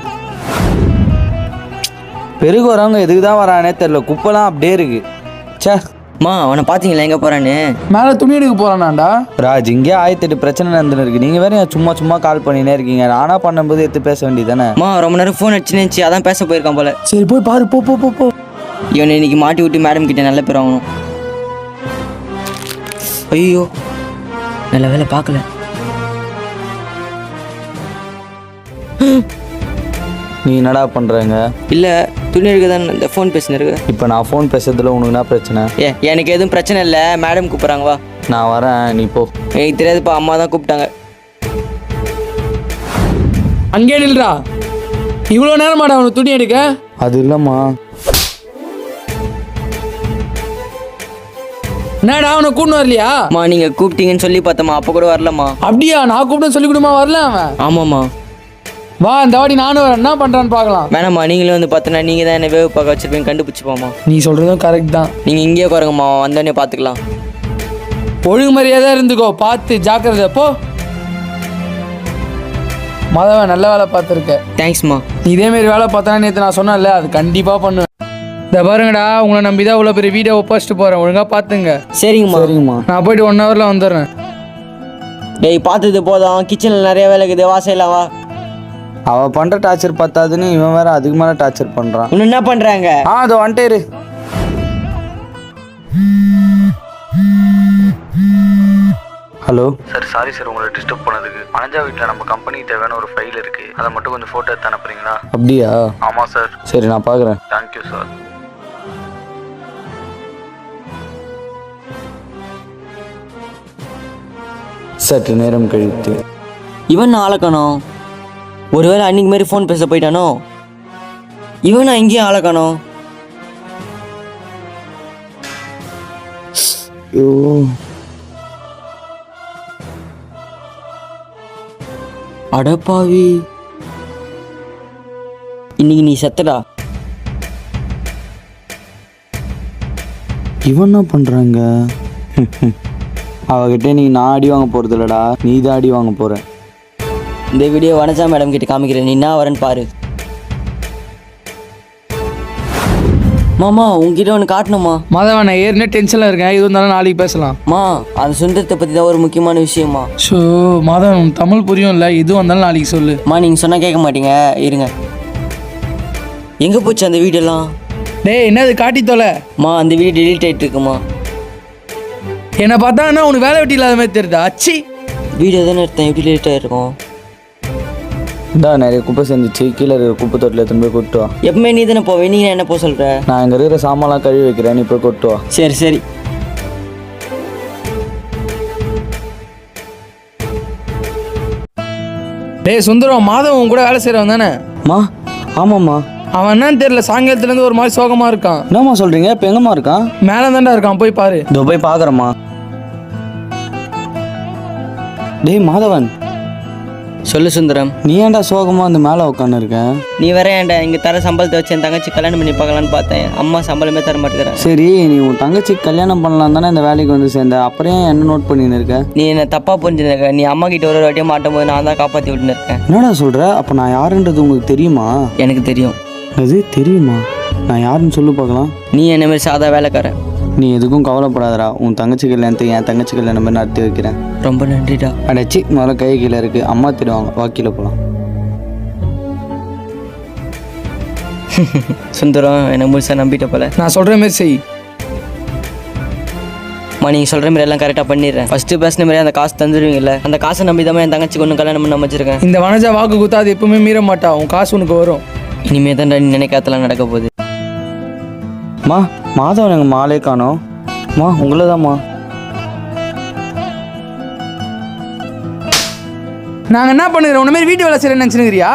பெருகு வரவங்க எதுக்கு தான் வரானே தெரில. குப்பைலாம் அப்படியே இருக்கு. சே. அவனை பார்த்தீங்களா எங்கே போகிறான்னு? மேலே துணி எடுக்க போறானாண்டா. ராஜ், இங்கே 1008 பிரச்சனை நடந்துன்னு இருக்கு. நீங்கள் வேற சும்மா சும்மா கால் பண்ணினே இருக்கீங்க. நானா பண்ணும்போது எடுத்து பேச வேண்டியதானே? ரொம்ப நேரம் ஃபோன் அடிச்சுன்னு அதான் பேச போயிருக்கான் போல. சரி போய் பாரு. போ போ போ போ. இவனை இன்னைக்கு மாட்டி விட்டு மேடம் கிட்ட நல்ல பேர் வாங்கணும். ஐயோ, நல்ல வேலை பார்க்கல. நீ என்னடா பண்ணுறங்க? இல்லை, துணி எடுக்க தான் இந்த ஃபோன் பேசினு இருக்கு. இப்போ நான் ஃபோன் பேசுறதுல உனக்கு என்ன பிரச்சனை? எனக்கு எதுவும் பிரச்சனை இல்லை. மேடம் கூப்பிட்றாங்க, வா. நான் வரேன், நீ போ. எனக்கு தெரியாதுப்பா, அம்மா தான் கூப்பிட்டாங்க. அங்கே நில்றா. இவ்வளோ நேரமாடா அவனுக்கு துணி எடுக்க? அது இல்லைம்மா. என்னடா அவனை கூட்டு வரலையா? அம்மா நீங்கள் கூப்பிட்டீங்கன்னு சொல்லி பார்த்தம்மா, அப்போ கூட வரலம்மா. அப்படியா? நான் கூப்பிட்டு சொல்லி கொடுமா, வரல அவன். ஆமாம்மா. வா இந்த வாடி நானும் வரேன், என்ன பண்ணுறான்னு பார்க்கலாம். வேணாம்மா, நீங்களும் வந்து பார்த்தோன்னா நீங்கள் தான் என்ன வேவு பார்க்க வச்சிருப்பீங்க, கண்டுபிடிச்சிப்போம்மா. நீ சொல்கிறதும் கரெக்ட் தான். நீங்கள் இங்கேயே குறைங்கம்மா, வந்தோடனே பார்த்துக்கலாம். ஒழுங்கு மரியாதை இருந்துக்கோ, பார்த்து ஜாக்கிரதை போ. மாதவன் நல்ல வேலை பார்த்துருக்க. தேங்க்ஸ்மா. நீ இதேமாரி வேலை பார்த்தானே நேற்று நான் சொன்னேன்ல, அது கண்டிப்பாக பண்ணுவேன். இந்த பாருங்கடா, உங்களை நம்பி தான் இவ்வளோ பெரிய வீடியோ ஒப்படைச்சிட்டு போகிறேன், ஒழுங்காக பார்த்துங்க. சரிங்கம்மா. நான் போயிட்டு 1 ஹவரில் வந்துடுறேன். டேய் பார்த்தது போதும், கிச்சனில் நிறைய வேலை இருக்குது, வாசையில் வா. அவள் பண்ணுற டார்ச்சர் பத்தாதுன்னு இவன் வேற அதுக்கு மேலே டார்ச்சர் பண்ணுறான். இன்னும் என்ன பண்ணுறாங்க? அது வந்துட்டேரு. ஹலோ சார், சாரி சார் உங்களை டிஸ்டர்ப் பண்ணதுக்கு. மனஜா வீட்டில் நம்ம கம்பெனிக்கு தேவையான ஒரு ஃபைல் இருக்குது, அதை மட்டும் கொஞ்சம் ஃபோட்டோ எடுத்து அனுப்புறீங்களா? அப்படியா? ஆமாம் சார். சரி, நான் பார்க்குறேன். Thank you sir. சற்று நேரம் கழித்து. இவன் ஆளக்கணும். ஒருவேளை அன்னைக்கு மாதிரி ஃபோன் பேச போயிட்டானோ? இவன் எங்கேயும் ஆளக்கணும். ஐயோ, அடப்பாவி, இன்னைக்கு நீ செத்தடா. இவன் என்ன பண்ணுறாங்க? அவகிட்ட நீ நான் அடி வாங்க போகிறது இல்லடா, நீ தான் அடி வாங்க போகிற. இந்த வீடியோ வனஜா மேடம் கிட்ட காமிக்கிறேன், நீ என்ன வரேன்னு பாரு. மாமா உங்ககிட்ட ஒன்று காட்டணுமா? மாதவன் நான் ஏற்கனவே டென்ஷனில் இருக்கேன், இது இருந்தாலும் நாளைக்கு பேசலாம். மா அந்த சுந்தரத்தை பற்றி தான் ஒரு முக்கியமான விஷயமா. ஸோ மாதவன் தமிழ் புரியும் இல்லை, எது வந்தாலும் நாளைக்கு சொல்லு. நீங்கள் சொன்னால் கேட்க மாட்டீங்க, இருங்க. எங்கே போச்சு அந்த வீடியோலாம்? டேய் என்னது காட்டி தொலை. அந்த வீடியோ டெலீட் ஆகிட்டு இருக்குமா? என்னை பார்த்தாங்கன்னா உனக்கு வேலை வெட்டி இல்லாத மாதிரி தெரியுதா? அச்சி, வீடியோ தானே எடுத்தேன், எப்படி டெலீட் ஆகிருக்கும்? இந்தா நிறைய குப்பை செஞ்சிச்சு, கீழே இருக்கிற குப்பை தொட்டில் எடுத்துன்னு போய் கொட்டு வா. எப்பவுமே நீ தானே போவே, நீ என்ன போக சொல்கிற? நான் இங்கே இருக்கிற சாமான்லாம் கழுவி வைக்கிறேன், நீ போய் கொட்டு வா. சரி சரி. டேய் சுந்தரம், மாதவன் கூட வேலை செய்கிறவன் தானே? மா, ஆமாம்மா. அவன் என்னன்னு தெரியல, சாயங்காலத்துலேருந்து ஒரு மாதிரி சோகமாக இருக்கான். என்னம்மா சொல்கிறீங்க? இப்போ எங்கம்மா இருக்கான்? மேலே தாண்டா இருக்கான், போய் பாரு. இதோ போய் பார்க்குறேம்மா. டேய் மாதவன், சொல்லு சுந்தரம். நீ ஏன்டா சோகமாக வந்து மேலே உட்காந்து இருக்க? நீ வர ஏன்டா, இங்கே தர சம்பளத்தை வச்சு என் தங்கச்சி கல்யாணம் பண்ணி பார்க்கலான்னு பார்த்தேன், அம்மா சம்பளமே தர மாட்டேங்கிறேன். சரி, நீ உன் தங்கச்சி கல்யாணம் பண்ணலாம் தானே இந்த வேலைக்கு வந்து சேர்ந்த, அப்புறம் ஏன் என்ன நோட் பண்ணின்னு இருக்க? நீ என்ன தப்பாக புரிஞ்சுருக்க. நீ அம்மா கிட்ட ஒரு வாட்டியும் மாட்டும் போது நான் தான் காப்பாற்றி விட்டுன்னு இருக்கேன். என்னடா சொல்கிற? அப்போ நான் யாருன்றது உங்களுக்கு தெரியுமா? எனக்கு தெரியும். அது தெரியுமா? நான் யாருன்னு சொல்லு பார்க்கலாம். நீ என்ன மாதிரி சாதா வேலைக்காரன். நீ எதுக்கும் கவலைப்படாதடா, உன் தங்கச்சி கல்யாணத்துக்கு என் தங்கச்சி கல்யாணம் மாதிரி நடத்தி வைக்கிறேன். ரொம்ப நன்றிடா. அடைச்சி முதல்ல கை கீழே இருக்குது, அம்மா திடுவாங்க, வாக்கில போகலாம். சுந்தரம் என்னை முழுசாக நம்பிட்ட போல. நான் சொல்கிற மாதிரி செய். நீங்கள் சொல்கிற மாதிரி எல்லாம் கரெக்டாக பண்ணிடுறேன். ஃபஸ்ட்டு பேசின மாதிரி அந்த காசு தந்துடுவீங்கல்ல, அந்த காசை நம்பி தான் என் தங்கச்சிக்கு ஒன்றும் கல்யாணம் பண்ண வச்சிருக்கேன். இந்த வனஜா வாக்கு கொடுத்தா அது எப்பவுமே மீற மாட்டா, உன் காசு உனக்கு வரும். இனிமே தான் நீ நினைக்காதெல்லாம் நடக்க போகுது. மா, மாதவன் எங்கள் மாலே காணோம். மா, உங்களை தான்மா. நாங்கள் என்ன பண்ணுறோம்? உன்ன மாதிரி வீட்டு வேலை செய்யறேன்னு நினச்சினுக்கிறியா?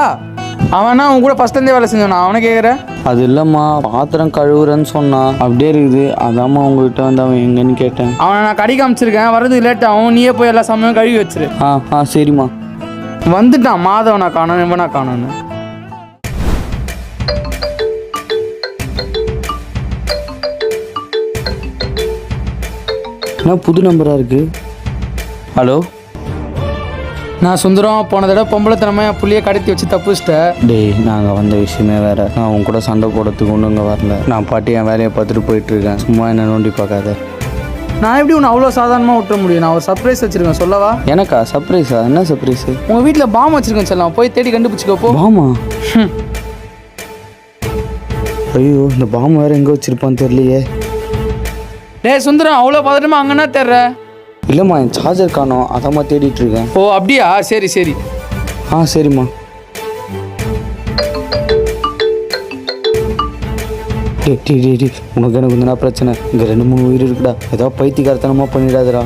அவனா உன் கூட ஃபஸ்ட்லேருந்தே வேலை செஞ்சானா? அவனை கேட்குறேன். அது இல்லைம்மா, பாத்திரம் கழுவுறேன்னு சொன்னான், அப்படியே இருக்குது. அதாம்மா உங்ககிட்ட வந்து அவன் எங்கன்னு கேட்டேன். அவனை நான் கடைக்கு அமைச்சிருக்கேன், வர்றதுக்கு லேட் ஆகும், நீயே போய் எல்லா சமயம் கழுவி வச்சிரு. சரிம்மா. வந்துட்டான் மாதவனா காணோம், இவனா காணோன்னு. என்ன புது நம்பராக இருக்கு? ஹலோ, நான் சுந்தரம், போன தடவை பொம்பளைத்தனமா என் புள்ளியை கடத்தி வச்சு தப்புச்சிட்டேன். டேய், நாங்கள் வந்த விஷயமே வேறு. நான் உன் கூட சண்டை போடுறதுக்கு ஒன்றும் இங்கே வரல. நான் பாட்டி என் வேலையை பார்த்துட்டு போயிட்டுருக்கேன், சும்மா என்ன நோண்டி பார்க்காத. நான் எப்படி உன்னை அவ்வளோ சாதாரணமாக விட்டுற முடியும்? நான் ஒரு சர்ப்ரைஸ் வச்சுருக்கேன், சொல்லவா? எனக்கா சர்ப்ரைஸா? என்ன சர்ப்ரைஸு? உங்கள் வீட்டில் பாம் வச்சுருக்கேன், சொல்லலாம், போய் தேடி கண்டுபிடிச்சிக்கோ போ. பாமா? ஐயோ, இந்த பாம் வேறு எங்கே வச்சுருப்பான்னு தெரியலையே. டேய் சுந்தரம், அவ்வளோ பதட்டமா அங்கன்னா தெர்ற? இல்லைம்மா, என் சார்ஜர் காணோம், அதாம்மா தேடிட்டு இருக்கேன். ஓ அப்படியா? சரி சரி. சரிம்மா. டே உனக்கு எனக்கு என்ன பிரச்சனை? இங்கே 2-3 உயிர் இருக்குடா. ஏதோ பைத்தியக்காரத்தனமாக பண்ணிடாதடா.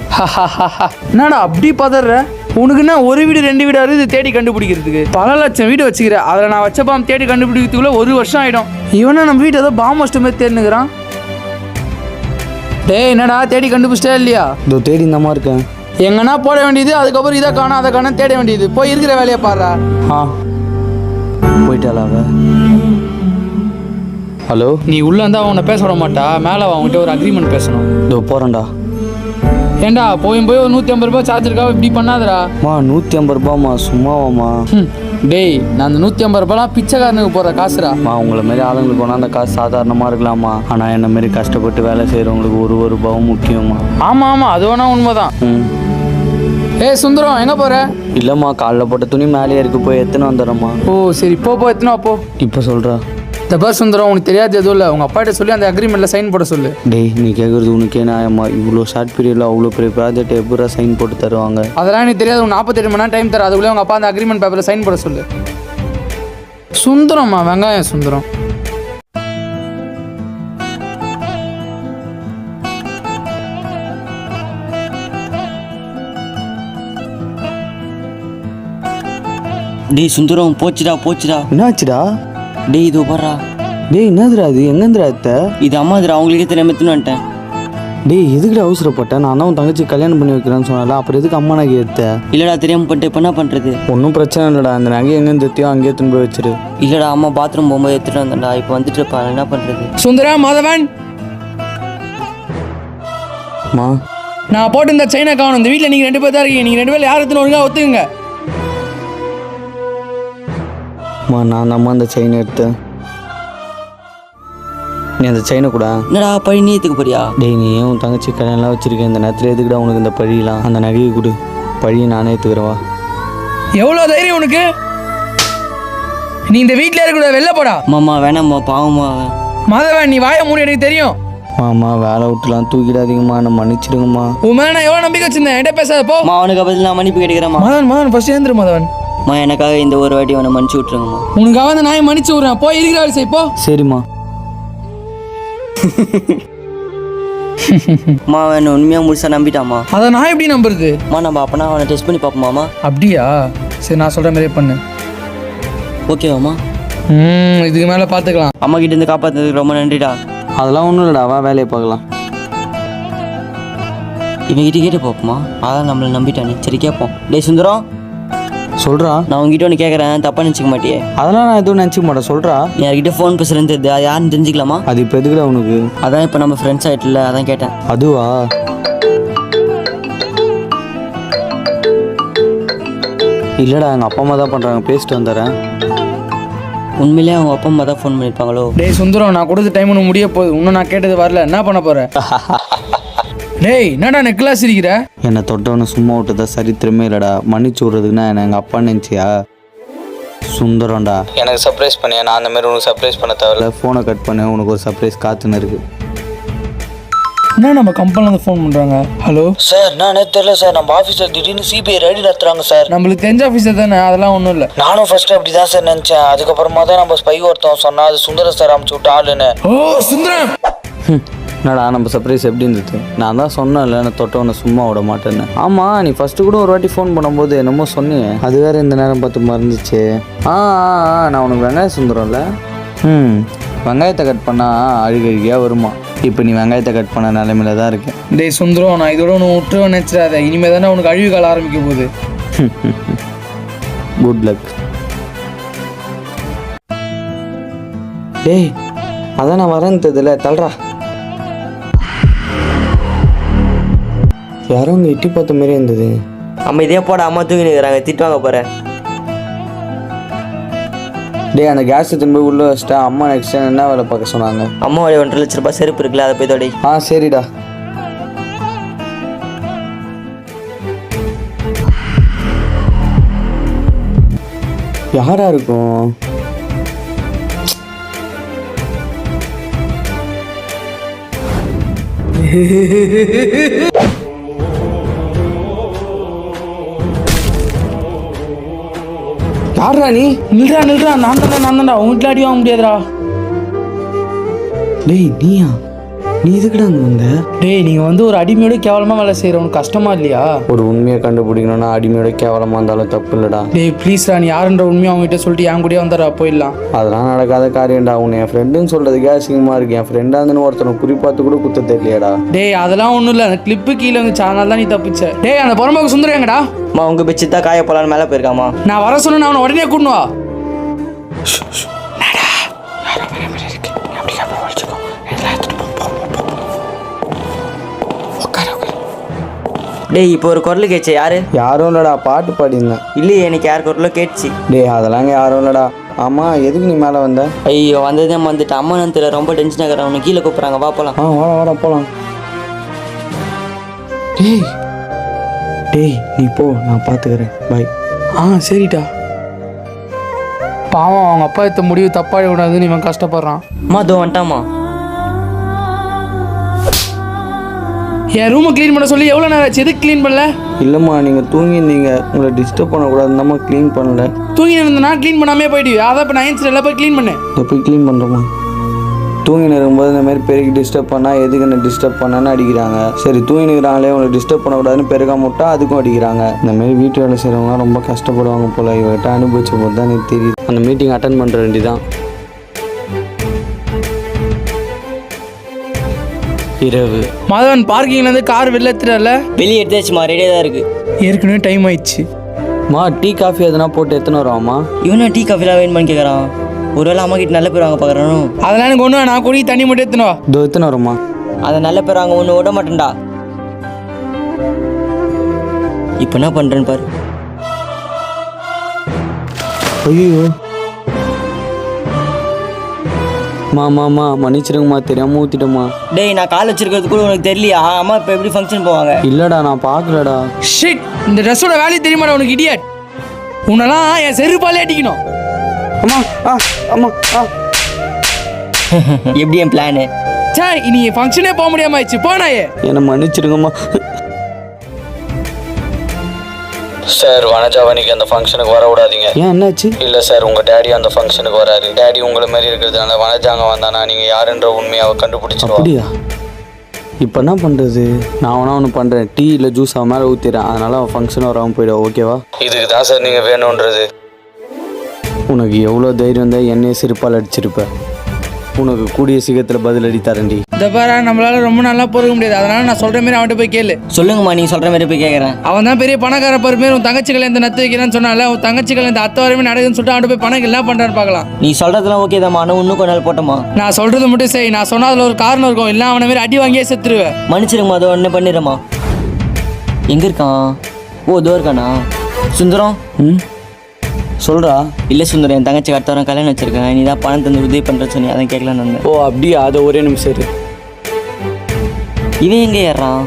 என்னடா அப்படி பதற? உனக்கு என்ன ஒரு வீடு 2 வீடு வருது தேடி கண்டுபிடிக்கிறதுக்கு? பல லட்சம் வீடு வச்சுக்கிறேன். அதில் நான் வச்ச பாம்பு தேடி கண்டுபிடிக்கிறதுக்குள்ள 1 வருஷம் ஆகிடும். இவனை நம்ம வீட்டு ஏதோ பாம்பு வச்சிட்ட மாதிரி தேடினுக்கிறான். டேய் என்னடா தேடி கண்டுபிடிச்சிட்டா இல்லையா? இதோ தேடி இந்த மாதிரி இருக்கேன். எங்கன்னா போட வேண்டியது, அதுக்கப்புறம் இதை காணும் அதை காணும் தேட வேண்டியது. போய் இருக்கிற வேலையை பாடுறா. போயிட்டாளா அவ? ஹலோ, நீ உள்ள இருந்தா அவனை பேச விட மாட்டா. மேலே அவங்ககிட்ட ஒரு அக்ரிமெண்ட் பேசணும். இதோ போகிறேன்டா. ஏண்டா போய் ஒரு 150 ரூபாய் சார்ஜ் இருக்கா? இப்படி பண்ணாதடா. 150 ரூபாம்மா, சும்மாவாம்மா? டேய் நான் அந்த 150 ரூபாய்லாம் பிச்சைக்காரனுக்கு போகிற காசுடா. உங்களை மாரி ஆளுங்களுக்கு போனால் அந்த காசு சாதாரணமாக இருக்கலாமா? ஆனால் என்ன மாரி கஷ்டப்பட்டு வேலை செய்கிறவங்களுக்கு ஒரு ரூபாவும் முக்கியமா? ஆமாம் அது வேணா உண்மைதான். ஏய் சுந்தரம் எங்கே போகிற? இல்லைம்மா, காலைல போட்ட துணி மேலேயே இருக்கு, போய் எத்தனை வந்துடுறேம்மா. ஓ சரி போ எத்தனை போ. இப்போ சொல்கிறா. இந்த பார் சுந்தரம், உனக்கு தெரியாது எதுவும் இல்லை. உங்கள் அப்பாட்ட சொல்லி அந்த அக்ரிமெண்ட்டில் சைன் போட சொல்லு. டேய் நீ கேட்குறது உனக்கே நியாயமா? இவ்வளோ ஷார்ட் பீரியடில் அவ்வளோ பெரிய ப்ராஜெக்ட் எப்படா சைன் போட்டு தருவாங்க? அதெல்லாம் எனக்கு தெரியாது. உனக்கு 48 மணி நேரம் டைம் தர. அதுக்குள்ளே உங்கள் அப்பா அந்த அக்ரிமெண்ட் பேப்பரில் சைன் போட சொல்லு. சுந்தரம்மா, வெங்காயம் சுந்தரம். டேய் சுந்தரம், போச்சுடா. என்னாச்சுடா? டேய் இது வர்றா. டேய் என்னதுடா அது? எங்கேருந்துடா அத்தை? இது அம்மாதுடா, அவங்களுக்கே தெரியாம எடுத்துன்னு வந்துட்டேன். டேய் எதுக்குடா அவசரப்பட்டேன்? நான் தான் உன் தங்கச்சி கல்யாணம் பண்ணி வைக்கிறேன்னு சொன்னால, அப்புறம் எதுக்கு அம்மா நகை எடுத்த? இல்லடா தெரியாம பண்ணிட்டு இப்போ என்ன பண்ணுறது? ஒன்றும் பிரச்சனை இல்லைடா. அந்த நகை எங்கேருந்து எத்தியோ அங்கேயே திரும்ப வச்சிரு. இல்லடா அம்மா பாத்ரூம் போகும்போது எடுத்துட்டு வந்தேன்டா. இப்போ வந்துட்டு இருப்பா, என்ன பண்ணுறது? சுந்தரா மாதவன், மா நான் போட்டு இந்த சைனா காணும். இந்த வீட்டில் நீங்கள் 2 பேர் தான் இருக்கீங்க. நீங்கள் 2 பேர் யார் எடுத்துன்னு ஒழுங்காக ஒத்துக்குங்க. நான் அம்மா அந்த செயின் எடுத்தேன். நீ அந்த செயினை கூட. என்னடா பழி நீ எடுத்துக்க போறியா? டேய் நீ ஏன் உன் தங்கச்சி கல்யாணம்லாம் வச்சிருக்கேன், இந்த நேரத்தில் எதுக்குடா உனக்கு இந்த பழியெலாம்? அந்த நகையை கொடு, பழியை நானே எடுத்துக்கிறவா. எவ்வளோ தைரியம் உனக்கு? நீ இந்த வீட்டில் இருக்கக்கூடாது, வெளில போடா. மாமா வேணாம்மா, பாவமா. மாதவன் நீ வாயை மூடி, எனக்கு தெரியும். மாமா வேலை விட்டுலாம் தூக்கிடாதீங்கம்மா, நான் மன்னிச்சிடுங்கம்மா. உன் மேலே நான் எவ்வளோ நம்பிக்கை வச்சிருந்தேன். என்கிட்ட பேசாத போ. அவனுக்கு பதில் நான் மன்னிப்பு கேட்கிறேம்மா. மாதவன் ஃபர்ஸ்ட் ஏந்திரு மாதவன். எனக்காக இந்த ஒரு வாட்டி அவனை மன்னிச்சு விட்டுருங்கம்மா. உனக்காக அந்த நாயை மன்னிச்சு விட்றேன். போய் இருக்கிற வேலை செய் போ. சரிம்மா. என்ன உண்மையாக முழுசா நம்பிட்டாமா? அதை நான் எப்படி நம்புறது? நம்ம அப்பனா அவனை டெஸ்ட் பண்ணி பார்ப்போமாமா? அப்படியா? சரி நான் சொல்கிற மாதிரியே பண்ணு. ஓகேவாம்மா? இதுக்கு மேலே பார்த்துக்கலாம். அம்மா கிட்ட இருந்து காப்பாற்றுறதுக்கு ரொம்ப நன்றிடா. அதெல்லாம் ஒன்றும் இல்லைடா, வா வேலையை பார்க்கலாம். இவன் கிட்ட கேட்டு பார்ப்போமா? அதான் நம்மளை நம்பிட்டானே. சரி கேட்போம். டேய் சுந்தரம், சொல்கிறா. நான் உங்ககிட்ட ஒன்று கேட்குறேன், தப்பாக நினச்சிக்க மாட்டியே? அதெல்லாம் நான் எதுவும் நினச்சிக்க மாட்டேன், சொல்கிறா. யார்கிட்ட ஃபோன் பேசுகிறேன்னு தெரியுது, அது யாருன்னு தெரிஞ்சுக்கலாமா? அது இப்போ எதுக்குடா உனக்கு? அதான் இப்போ நம்ம ஃப்ரெண்ட்ஸ் ஆகிட்டுல, அதான் கேட்டேன். அதுவா? இல்லைடா எங்கள் அப்பா அம்மா தான் பண்ணுறாங்க, பேசிட்டு வந்துடுறேன். உண்மையிலே அவங்க அப்பா அம்மா தான் ஃபோன் பண்ணியிருப்பாங்களோ? டேய் சுந்தரம், நான் கொடுத்த டைம் ஒன்று முடிய போகுது. இன்னும் நான் கேட்டது வரல. என்ன பண்ண போகிறேன்? டேய் என்னடா நெக்லாஸ் இருக்கிற? என்னை தொட்டவனை சும்மா விட்டதா சரித்திரமே இல்லைடா. மன்னிச்சு விட்றதுக்குன்னா என்ன எங்கள் அப்பா நினச்சியா? சுந்தரம்டா, எனக்கு சர்ப்ரைஸ் பண்ணியா? நான் அந்த மாதிரி உனக்கு சர்ப்ரைஸ் பண்ண தேவையில்ல. ஃபோனை கட் பண்ண, உனக்கு ஒரு சர்ப்ரைஸ் காத்துன்னு இருக்கு. என்ன நம்ம கம்பெனிலேருந்து ஃபோன் பண்ணுறாங்க? ஹலோ சார், நான் தெரியல சார். நம்ம ஆஃபீஸில் திடீர்னு சிபிஐ ரைடு நடத்துறாங்க சார். நம்மளுக்கு தெரிஞ்ச ஆஃபீஸர் தானே, அதெல்லாம் ஒன்றும் இல்லை. நானும் ஃபர்ஸ்ட் அப்படி தான் சார் நினச்சேன். அதுக்கப்புறமா தான் நம்ம ஸ்பை ஒருத்தவன் சொன்னா அது சுந்தர சார் அமுச்சு விட்டு ஆளுன்னு. ஓ சுந்தரம், என்னடா நம்ம சர்ப்ரைஸ் எப்படி இருந்தது? நான் தான் சொன்னேன்ல, நான் தொட்டவனை சும்மா விட மாட்டேன்னு. ஆமாம், நீ ஃபஸ்ட்டு கூட ஒரு வாட்டி ஃபோன் பண்ணும்போது என்னமோ சொன்னியே, அது வேறு இந்த நேரம் பார்த்து மறந்துச்சு. நான் உனக்கு வெங்காயம் சுந்தரம்ல. வெங்காயத்தை கட் பண்ணால் அழுகழுகியாக வருமா? இப்போ நீ வெங்காயத்தை கட் பண்ண நிலைமையில தான் இருக்கேன். டேய் சுந்தரம், நான் இதோட ஒன்று விட்டுருவேன் நினச்சிடாத. இனிமேல் தானே உனக்கு அழிவு கால ஆரம்பிக்க போகுது. Good luck. டேய் அதான் நான் வரேன்னு தெரியல, தள்ளுறா. யாரும் இங்கே எட்டி பார்த்த மாதிரி இருந்தது. அம்மா இதே போட, அம்மா தூங்கி நிற்கிறாங்க, திட்டுவாங்க போகிறேன். டே அந்த கேஸ் திரும்ப போய் உள்ளே வச்சிட்டா. அம்மா நெக்ஸ்ட் டைம் என்ன வேலை பார்க்க சொன்னாங்க? அம்மா 1.5 லட்ச ரூபாய் செருப்பு இருக்குல்ல, அதை போய் தோடி. சரிடா. யாரா இருக்கும்? யாரா நீ? நில்றா நான் தான்டா. உன் வீட்டில் அடி வாங்க முடியாதுடா. டேய் நீயா? நீ எதுக்குடா அங்கே வந்த? டேய் நீங்கள் வந்து ஒரு அடிமையோட கேவலமாக வேலை செய்கிறவனுக்கு கஷ்டமா இல்லையா? ஒரு உண்மையை கண்டுபிடிக்கணும்னா அடிமையோட கேவலமாக இருந்தாலும் தப்பு இல்லைடா. டேய் ப்ளீஸ்டா, நீ யாருன்ற உண்மையை அவங்ககிட்ட சொல்லிட்டு என் கூடயே வந்துடுறா, போயிடலாம். அதெல்லாம் நடக்காத காரியம்டா. உன்னை என் ஃப்ரெண்டுன்னு சொல்கிறதுக்கே அசிங்கமாக இருக்கு. என் ஃப்ரெண்டாக இருந்துன்னு ஒருத்தனை குறிப்பாத்து கூட குத்த தெரியலையாடா. டேய் அதெல்லாம் ஒன்றும் இல்லை, அந்த கிளிப்பு கீழே வந்துச்சு, அதனால தான் நீ தப்பிச்ச. டேய் அந்த புறம்போக்கு சுந்தரம் எங்கடா? அம்மா உங்கள் பிச்சு தான் காய போலான்னு மேலே போயிருக்காமா. நான் வர சொன்னேன், அவனை உடனே கூட்டு வா. டேய் இப்போ ஒரு குரல் கேட்சே யாரு? யாரும் இல்லைடா, பாட்டு பாடியிருந்தேன். இல்லையே எனக்கு யார் குரலோ கேட்டுச்சு. டேய் அதெல்லாம் யாரும் இல்லைடா. ஆமாம், எதுக்கு நீ மேலே வந்த? ஐயோ வந்ததே வந்துட்டு அம்மா தெரியல, ரொம்ப டென்ஷன் ஆகிறேன். அவனை கீழே கூப்பிட்றாங்க, வா போலாம். வாடா போகலாம். டேய் டேய் நீ போ, நான் பார்த்துக்கிறேன். பாய். சரிடா. பாவம் அவங்க அப்பா எடுத்த முடிவு தப்பாக விடாதுன்னு இவன் கஷ்டப்படுறான். அம்மா தோ வந்துட்டாமா. என் ரூமை க்ளீன் பண்ண சொல்லி எவ்வளோ நேரம் ஆச்சு? எதுக்கு க்ளீன் பண்ணல? இல்லைம்மா, நீங்கள் தூங்கியிருந்தீங்க, உங்களை டிஸ்டர்ப் பண்ணக்கூடாதுன்னு க்ளீன் பண்ணல. தூங்கி இருந்தனா க்ளீன் பண்ணாமே போயிடுவியா? அதான் இப்போ நான் எல்லாம் போய் க்ளீன் பண்ணேன். இதை போய் க்ளீன் பண்ணுறோமா? தூங்கின்னு இருக்கும்போது இந்த மாதிரி பெருக்கி டிஸ்டர்ப் பண்ணால் எதுக்கு என்ன டிஸ்டர்ப் பண்ணான்னு அடிக்கிறாங்க. சரி தூங்கினுக்கிறாங்களே, உங்களை டிஸ்டர்ப் பண்ணக்கூடாதுன்னு பெருக்கா முட்டா அதுக்கும் அடிக்கிறாங்க. இந்த மாதிரி வீட்டு வேலை செய்கிறவங்களாம் ரொம்ப கஷ்டப்படுவாங்க போல. இவர்கிட்ட அனுபவிச்ச போது தான் எனக்கு தெரியுது. அந்த மீட்டிங் அட்டன் பண்ணுற வேண்டிதான். இரவு மாதவன் பார்க்கிங்லேருந்து கார் வெளில எடுத்துடல. வெளியே எடுத்தாச்சுமா, ரெடியாக தான் இருக்கு. ஏற்கனவே டைம் ஆயிடுச்சு. டீ காஃபி எதுனா போட்டு எத்தனை வருவாம்மா? இவனா டீ காஃபிலாம் வேணும் பண்ணி கேட்குறான். ஒருவேளை அம்மா கிட்ட நல்ல பேர் வாங்க பார்க்குறானோ? அதெல்லாம் எனக்கு ஒன்று, நான் குடி தண்ணி மட்டும் எடுத்துனவா. இதோ எத்தனை வருமா? அதை நல்ல பேர் வாங்க ஒன்று விட மாட்டேன்டா. இப்போ என்ன பண்ணுறேன்னு பாரு. ஐயோ மாமா மன்னிச்சிருங்கம்மா, தெரியாமல் ஊற்றிட்டோம்மா. டேய் நான் கால் வச்சிருக்கிறது கூட உனக்கு தெரியலையா? அம்மா இப்போ எப்படி ஃபங்க்ஷன் போவாங்க? இல்லைடா நான் பார்க்கலடா. ஷிட், இந்த ட்ரெஸ்ஸோட வேலையை தெரியுமாடா உனக்கு? இடியட், உன்னெல்லாம் என் செருப்பாலே அடிக்கணும். அம்மா எப்படி என் பிளானு? சே, இனி ஃபங்க்ஷனே போக முடியாம ஆயிடுச்சு. போனாயே. என்னை மன்னிச்சிருங்கம்மா. சார் வனஜாவனிக்கு அந்த ஃபங்க்ஷனுக்கு வர விடாதீங்க. ஏன் என்னாச்சு? இல்லை சார், உங்கள் டேடி அந்த ஃபங்க்ஷனுக்கு வராரு. டேடி உங்களை மாதிரி இருக்கிறதுனால வனஜாங்க வந்தானா நீங்கள் யாருன்ற உண்மையை அவ கண்டுபிடிச்சிருவா. அப்படியா? இப்போ என்ன பண்ணுறது? நான் ஒன்று பண்ணுறேன், டீ இல்லை ஜூஸ் அவன் மேலே ஊற்றிடுறேன். அதனால் அவன் ஃபங்க்ஷன் வராமல் போயிடுவா. ஓகேவா? இதுக்கு தான் சார் நீங்கள் வேணுன்றது. உனக்கு எவ்வளோ தைரியம் தான் என்னையே செருப்பால் அடிச்சிருப்ப. உனக்கு கூடிய சீக்கிரத்தில் பதிலடி தரேன்டி. இந்த பாரா, நம்மளால ரொம்ப நல்லா பொறுக்க முடியாது. அதனால நான் சொல்ற மாதிரி அவன்கிட்ட போய் கேளு. சொல்லுங்கம்மா, நீங்கள் சொல்கிற மாதிரி போய் கேட்குறேன். அவன் தான் பெரிய பணக்கார பருமே. உன் தங்கச்சி கல்யாணத்தை நத்து வைக்கிறான்னு சொன்னால, உன் தங்கச்சி கல்யாணத்தை அத்தை வரையுமே நடக்குதுன்னு சொல்லிட்டு அவன்கிட்ட போய் பணம் என்ன பண்ணுறான்னு பார்க்கலாம். நீ சொல்கிறதுலாம் ஓகே தான்மா, ஆனால் இன்னும் கொஞ்ச நாள் போட்டோமா? நான் சொல்றது மட்டும் செய். நான் சொன்னா அதில் ஒரு காரணம் இருக்கும். இல்லை அவனை மாதிரி அடி வாங்கியே செத்துருவேன். மன்னிச்சிருங்கம்மா, அதை ஒன்று பண்ணிடுறேம்மா. எங்கே இருக்கான்? ஓ தோ இருக்கானா? சுந்தரம் சொல்கிறா? இல்லை சுந்தரம், என் தங்கச்சி அடுத்த வாரம் கல்யாணம் வச்சிருக்கேன். நீ தான் பணம் தந்து உதவி பண்ணுறேன்னு சொன்னி, அதான் கேட்கலான்னு வந்தேன். ஓ அப்படியா? அது ஒரே நிமிஷம் இரு. இவன் எங்கே ஏறான்?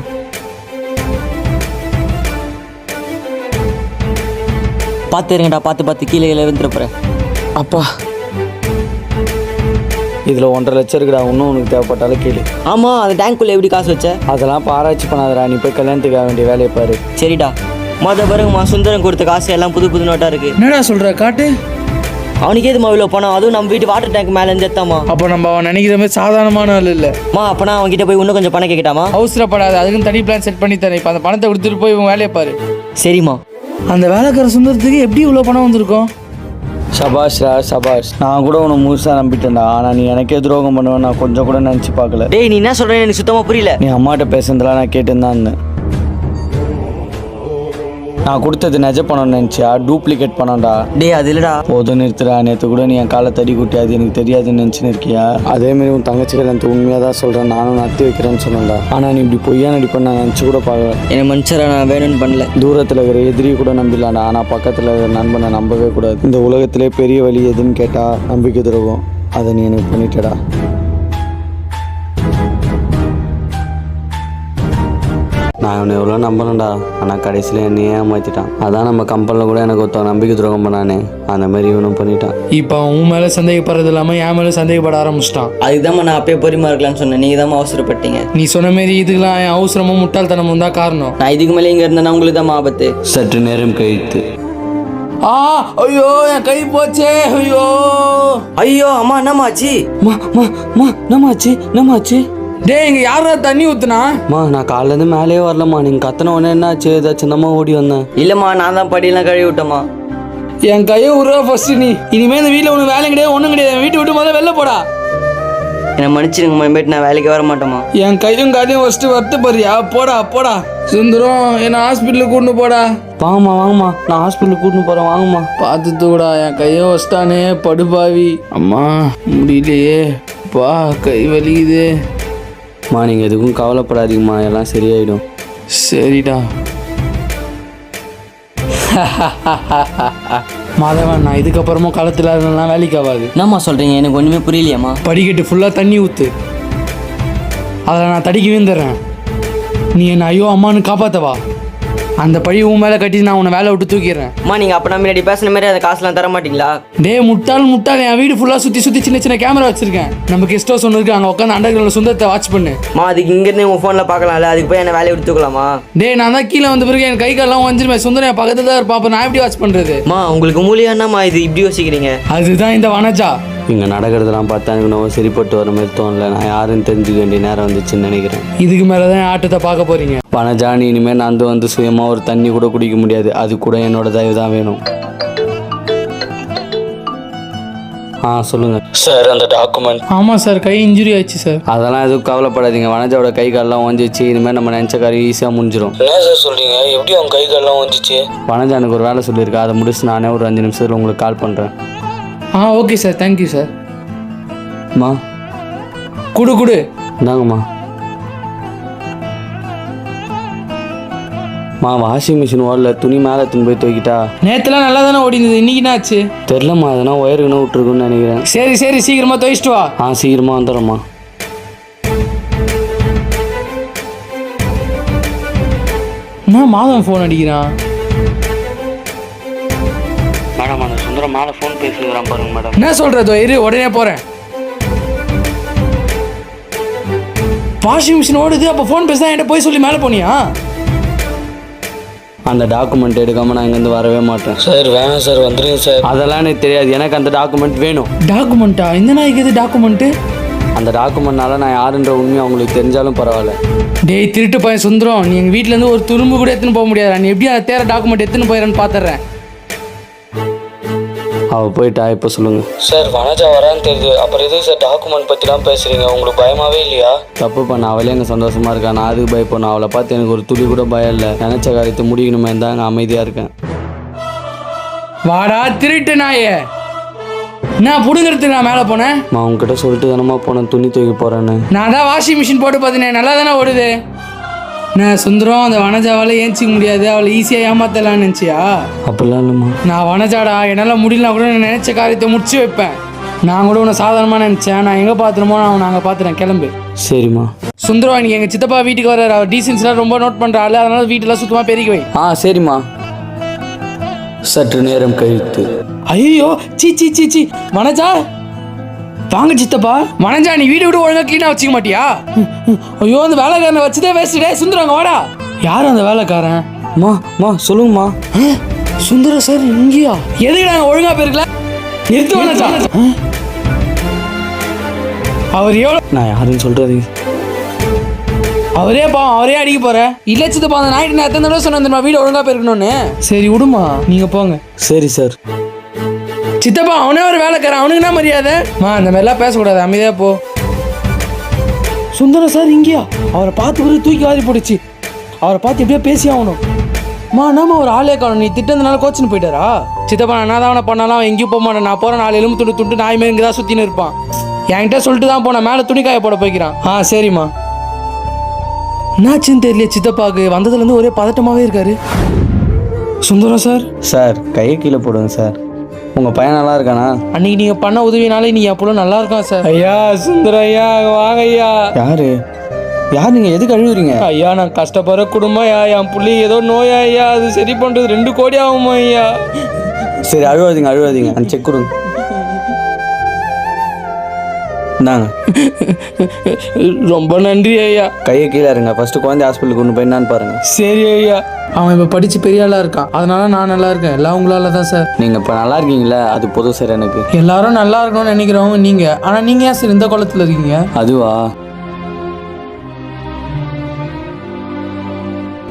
பார்த்து இருங்கடா, பார்த்து கீழே வந்துட போகிறேன். அப்பா இதில் 1.5 லட்சம் இருக்குடா. இன்னும் உனக்கு தேவைப்பட்டாலும் கேளு. ஆமாம், அந்த டேங்க்குள்ளே எப்படி காசு வச்ச? அதெல்லாம் ஆராய்ச்சி பண்ணாதடா. நீ போய் கல்யாணத்துக்கு ஆக வேண்டிய வேலையை பாரு. சரிடா. பாருங்கம்மா, சுந்தரம் கொடுத்த காசு எல்லாம் புது நோட்டாக இருக்கு. என்னடா சொல்ற? காட்டு. அவனுக்கு எதுமா இவ்வளோ பணம்? அதுவும் நம்ம வீட்டு வாட்டர் டேங்க் மேலே இருந்து எத்தாமா? அப்போ நம்ம அவன் நினைக்கிற மாதிரி சாதாரணமான ஆள் இல்லை. அப்போனா அவன்கிட்ட போய் இன்னும் கொஞ்சம் பணம் கேட்கட்டாமா? அவசரப்படாது, அதுக்குன்னு தனி பிளான் செட் பண்ணி தரேன். இப்போ அந்த பணத்தை கொடுத்துட்டு போய் இவன் வேலையை பாரு. சரிம்மா. அந்த வேலைக்கார சுந்தரத்துக்கு எப்படி இவ்வளோ பணம் வந்திருக்கும்? சபாஷ்ரா சபாஷ். நான் கூட உன்னை முழுசாக நம்பிட்டேன்டா. ஆனால் நீ எனக்கே துரோகம் பண்ணுவேன் நான் கொஞ்சம் கூட நினச்சி பார்க்கல. டேய் நீ என்ன சொல்கிறேன்னு எனக்கு சுத்தமாக புரியல. நீ அம்மாட்ட பேசுனதெல்லாம் நான் கேட்டுன்னு இருந்தேன். நான் கொடுத்தது நிஜ பணம் நினச்சியா? டூப்ளிகேட் பணம்டா. டேய் அது இல்லைடா. போதும் நிறுத்துறா. நேற்று கூட நீ என் காலை தடி குட்டி அது எனக்கு தெரியாதுன்னு நினச்சின்னு இருக்கியா? அதேமாரி உன் தங்கச்சி கல்யாணத்தை உண்மையாக தான் சொல்கிறேன். நானும் நத்தி வைக்கிறேன்னு சொன்னேன்டா. ஆனால் நீ இப்படி பொய்யா நடிப்பேன்னு நான் நினச்சி கூட பார்க்கல. என்னை மனுஷரை நான் வேணும்னு பண்ணல. தூரத்தில் இருக்கிற எதிரியை கூட நம்பிடலாம்டா. ஆனால் பக்கத்தில் இருக்கிற நண்பனை நம்பவே கூடாது. இந்த உலகத்திலே பெரிய வழி எதுன்னு கேட்டால் நம்பிக்கை துரோகம். அதை நீ எனக்கு பண்ணிட்டடா. நான் இவனை எவ்வளோ நம்பணும்டா. ஆனால் கடைசியில் என்னையே ஏமாற்றிட்டான். அதான் நம்ம கம்பெனியில் கூட எனக்கு ஒருத்தவன் நம்பிக்கை துரோகம் பண்ணானே, அந்த மாதிரி இவனும் பண்ணிட்டான். இப்போ உன் மேலே சந்தேகப்படுறது இல்லாமல் என் மேலே சந்தேகப்பட ஆரம்பிச்சிட்டான். அதுதான் நான் அப்பயே பொறுமையாக இருக்கலாம்னு சொன்னேன். நீங்கள் தான் அவசரப்பட்டீங்க. நீ சொன்ன மாரி இதுக்கெல்லாம் என் அவசரமும் முட்டாள்தனமும் தான் காரணம். நான் இதுக்கு மேலே இங்கே இருந்தேன்னா உங்களுக்கு தான் ஆபத்து. சற்று நேரம் கழித்து ஐயோ என் கை போச்சே ஐயோ. ஐயோ அம்மா என்னம்மாச்சு? என்னமாச்சு டேய் இங்க யாரா தண்ணி ஊத்துனா? நான் காலையிலேருந்து மேலேயே வரலம்மா. நீங்கள் கத்தன உடனே என்னாச்சு? ஏதாச்சும் தாம்மா ஓடி வந்தேன். இல்லைம்மா நான் தான் படியெல்லாம் கழுவி விட்டேம்மா. என் கையை உருவா ஃபர்ஸ்ட் நீ. இனிமே இந்த வீட்டில் ஒன்று வேலை கிடையாது, ஒன்றும் கிடையாது. வீட்டை விட்டு முதல்ல வெளில போடா. என்னை மன்னிச்சிருங்கம்மா, இனிமேட்டு நான் வேலைக்கு வர மாட்டேம்மா. என் கையும் காலையும் ஃபர்ஸ்ட் வருத்தப்படுறியா? போடா போடா. சுந்தரம் என்ன ஹாஸ்பிட்டலுக்கு கூட்டின்னு போடா. வாங்கம்மா நான் ஹாஸ்பிட்டலுக்கு கூட்டின்னு போகிறேன், வாங்கம்மா. பார்த்து தூடா, என் கையை வச்சிட்டானே படுபாவி. அம்மா முடியலையே பா, கை வலிக்குது. நீங்கள் எதுக்கும் கவலைப்படாதீங்கம்மா, எல்லாம் சரியாயிடும். சரிடா. மாதவன், நான் இதுக்கப்புறமும் களத்தில் இருந்தெல்லாம் வேலைக்கு ஆகாது. என்னம்மா சொல்கிறீங்க? எனக்கு ஒன்றுமே புரியலையாம்மா. படிக்கட்டு ஃபுல்லாக தண்ணி ஊற்று, அதில் நான் தடிக்கி வீந்துடுறேன். நீ என்னை ஐயோ அம்மானு காப்பாற்றவா. அந்த பழி உன் மேலே கட்டி நான் உன்னை வேலை விட்டு தூக்கிடுறேன். அம்மா நீங்கள் அப்போ முன்னாடி பேசுன மாதிரி அந்த காசுலாம் தர மாட்டீங்களா? டே முட்டாள், என் வீடு ஃபுல்லாக சுற்றி சின்ன சின்ன கேமரா வச்சிருக்கேன். நம்ம கெஸ்ட் ஹவுஸ் ஒன்று இருக்கு, அங்கே உட்காந்து அண்டர் கிரவுண்ட் சுந்தரத்தை வாட்ச் பண்ணு. அதுக்கு இங்கேருந்து உங்கள் ஃபோனில் பார்க்கலாம்ல, அதுக்கு போய் என்ன வேலையை விட்டு தூக்கலாமா? டே நான் தான் கீழே வந்த பிறகு என் கை காலெல்லாம் வந்துருவேன். சுந்தரம் என் பக்கத்தில் தான் இருப்பான், அப்போ நான் எப்படி வாட்ச் பண்ணுறது? உங்களுக்கு மூலியானாம்மா இது இப்படி யோசிக்கிறீங்க? அதுதான் இந்த வனஜா. இங்கே நடக்கிறதெல்லாம் பார்த்தா எனக்கு நம்ம சரிப்பட்டு வர மாதிரி தோணல. நான் யாருன்னு தெரிஞ்சுக்க வேண்டிய நேரம் வந்துச்சுன்னு நினைக்கிறேன். இதுக்கு மேலே தான் ஆட்டத்தை பார்க்க போறீங்க. வனஜானி இனிமேல் நான் வந்து சுயமாக ஒரு தண்ணி கூட குடிக்க முடியாது. அது கூட என்னோட தயவு தான் வேணும். சொல்லுங்கள் சார். அந்த டாக்குமெண்ட். ஆமாம் சார், கை இன்ஜுரி ஆயிடுச்சு சார். அதெல்லாம் எதுவும் கவலைப்படாதீங்க. வனஜாவோட கை காலெல்லாம் ஒஞ்சிச்சு. இனிமேல் நம்ம நினச்ச காரியம் ஈஸியாக முடிஞ்சிடும். என்ன சார் சொல்றீங்க? எப்படி அவங்க கை காலெல்லாம் வந்துச்சு? வனஜா எனக்கு ஒரு வேலை சொல்லியிருக்கா, அதை முடிச்சு நானே ஒரு 5 நிமிஷத்தில் உங்களுக்கு கால் பண்ணுறேன். Okay sir, thank you sir. மா குடு இந்தாங்கம்மா. வாஷிங் மிஷின் ஓடல, துணி மேலே துணி போய் துவைக்கிட்டா. நேற்றுலாம் நல்லா தானே ஓடிந்தது, இன்னைக்கு என்ன ஆச்சு? தெரிலம்மா, அதனால் ஒயருக்குன்னு விட்டுருக்குன்னு நினைக்கிறேன். சரி சீக்கிரமாக துவைச்சிட்டு வா. சீக்கிரமாக வந்துடுறேம்மா. என்ன மாதம் ஃபோன் அடிக்கிறான்? மேடம் அந்த சுந்தரம் மேலே ஃபோன் பேசிக்கிறான் பாருங்க மேடம். என்ன சொல்கிறது? இரு உடனே போகிறேன். வாஷிங் மிஷின் ஓடுது, அப்போ ஃபோன் பேச என்கிட்ட போய் சொல்லி மேலே போனியா? அந்த டாக்குமெண்ட் எடுக்காமல் நான் இங்கேருந்து வரவே மாட்டேன். சார் வேணாம் சார், வந்துடுங்க சார். அதெல்லாம் எனக்கு தெரியாது, எனக்கு அந்த டாக்குமெண்ட் வேணும். டாக்குமெண்ட்டா? இந்த நாய்க்கு எது டாக்குமெண்ட்டு? அந்த டாக்குமெண்ட்னால நான் யாருன்ற உண்மை அவங்களுக்கு தெரிஞ்சாலும் பரவாயில்ல. டேய் திருட்டு பையன் சுந்தரம், நீ எங்கள் வீட்டிலேருந்து ஒரு துரும்பு கூட எடுத்துன்னு போக முடியாது. நீ எப்படி அதை தேர டாக்குமெண்ட் எடுத்துன்னு போயிடறேன்னு பார்த்துறேன். அவள் போயிட்டா, இப்போ சொல்லுங்கள். சார் வனஜா வரான்னு தெரியுது, அப்புறம் எதுக்கு சார் டாக்குமெண்ட் பற்றிலாம் பேசுகிறீங்க? உங்களுக்கு பயமாவே இல்லையா? தப்பு பண்ண அவளே எனக்கு சந்தோஷமாக இருக்கா, நான் அதுக்கு பயப்படணும். அவளை பார்த்து எனக்கு ஒரு துளி கூட பயம் இல்லை. நினச்ச காரியத்தை முடிக்கணுமே தான் அங்கே அமைதியாக இருக்கேன். வாடா திருட்டு நாயே, நான் பிடுங்கிறதுக்கு நான் மேலே போனேன். உங்ககிட்ட சொல்லிட்டு தானம்மா போனேன் துணி துவைக்க போகிறேன்னு. நான் தான் வாஷிங் மிஷின் போட்டு பார்த்தேன், நல்லா தானே ஓடுது. நான் சுந்தரம், அந்த வனஜாவால் ஏஞ்சிக்க முடியாது, அவளை ஈஸியாக ஏமாத்தலான்னு நினச்சியா? அப்படிலாம் இல்லைம்மா. நான் வனஜாடா, என்னால் முடியலனா கூட நான் நினச்ச காரியத்தை முடிச்சு வைப்பேன். நான் கூட உன்னை சாதாரணமாக நினச்சேன். நான் எங்கே பார்த்துருமோ நான் அங்கே பார்த்துறேன். கிளம்பு. சரிம்மா. சுந்தரம், இன்னைக்கு எங்கள் சித்தப்பா வீட்டுக்கு வர்றாரு. அவர் டீசன்ஸ்லாம் ரொம்ப நோட் பண்ணுறாள், அதனால வீட்டெல்லாம் சுத்தமாக பெருக்கி வை. சரிம்மா. சற்று நேரம் கழித்து. ஐயோ சீ வனஜா, வாங்க சித்தப்பா. வனஜா, நீ வீடு விட்டு ஒழுங்கா க்ளீனாக வச்சுக்க மாட்டியா? ஐயோ அந்த வேலைக்காரனை வச்சுதே வேஸ்ட்டே. சுந்தரம் அங்கே வாடா. யார் அந்த வேலைக்காரன்? சொல்லுங்கம்மா. சுந்தரம் சார் இங்கேயா? எதுக்கு நாங்கள் ஒழுங்கா போயிருக்கல? நிறுத்து வனஜா. அவர் எவ்வளோ? நான் யாருன்னு சொல்கிறீங்க? அவரே பாவம், அவரே அடிக்க போற. இல்லை சித்தப்பா, அந்த நாய்ட்டு நான் எத்தனை தடவை சொன்னேன் வீடு ஒழுங்கா போயிருக்கணும்னு. சரி விடுமா, நீங்க போங்க. சரி சார். சித்தப்பா அவனே ஒரு வேலைக்காரன், அவனுக்கு என்ன மரியாதை? அந்த மாதிரிலாம் பேசக்கூடாது, அமைதியா போ. சுந்தரம் சார் இங்கேயா? அவரை பார்த்து ஒரு தூக்கி வாரி போடுச்சு. அவரை பார்த்து எப்படியா பேசி ஆகணும். நாம ஒரு ஆளே காணும். நீ திட்டதுனால கோச்சின்னு போயிட்டாரா? சித்தப்பா நான் தான் அவனை பண்ணாலும் அவன் எங்கேயும் போக மாட்டேன். நான் போகிறேன், 4 எலும்பு துண்டு நாய் மாரி இங்கே தான் சுற்றின்னு இருப்பான். என்கிட்ட சொல்லிட்டு தான் போனேன், மேலே துணிக்காய போட போய்க்கிறான். சரிம்மா. என்னாச்சுன்னு தெரியல சித்தப்பாவுக்கு, வந்ததுலேருந்து ஒரே பதட்டமாகவே இருக்காரு. சுந்தரம் சார் கையை கீழே போடுங்க சார். உங்கள் பையன் நல்லா இருக்கானா? அன்னைக்கு நீங்கள் பண்ண உதவினாலே நீ எப்போ நல்லா இருக்கான் சார். ஐயா சுந்தரம் ஐயா, வாங்க ஐயா. யார் நீங்கள்? எதுக்கு அழுகுறீங்க? ஐயா நான் கஷ்டப்படுற குடும்பம் ஐயா. என் பிள்ளை ஏதோ நோயா ஐயா, அது சரி பண்ணுறது 2 கோடி ஆகுமா ஐயா? சரி அழுவாதீங்க. அந்த செக் கொடுங்க. இந்தாங்க. ரொம்ப நன்றி ஐயா. கையை கீழே இருங்க, ஃபர்ஸ்ட் குழந்தை ஹாஸ்பிட்டலுக்கு கொண்டு போய் என்னன்னு பாருங்க. சரி ஐயா. அவன் இப்போ படிச்சு பெரிய ஆளா இருக்கான், அதனால நான் நல்லா இருக்கேன். எல்லாம் உங்களால தான் சார். நீங்கள் இப்போ நல்லா இருக்கீங்களா? அது போதும் சார் எனக்கு. எல்லாரும் நல்லா இருக்கணும்னு நினைக்கிறவங்க நீங்க, ஆனா நீங்க ஏன் சார் இந்த குளத்துல இருக்கீங்க? அதுவா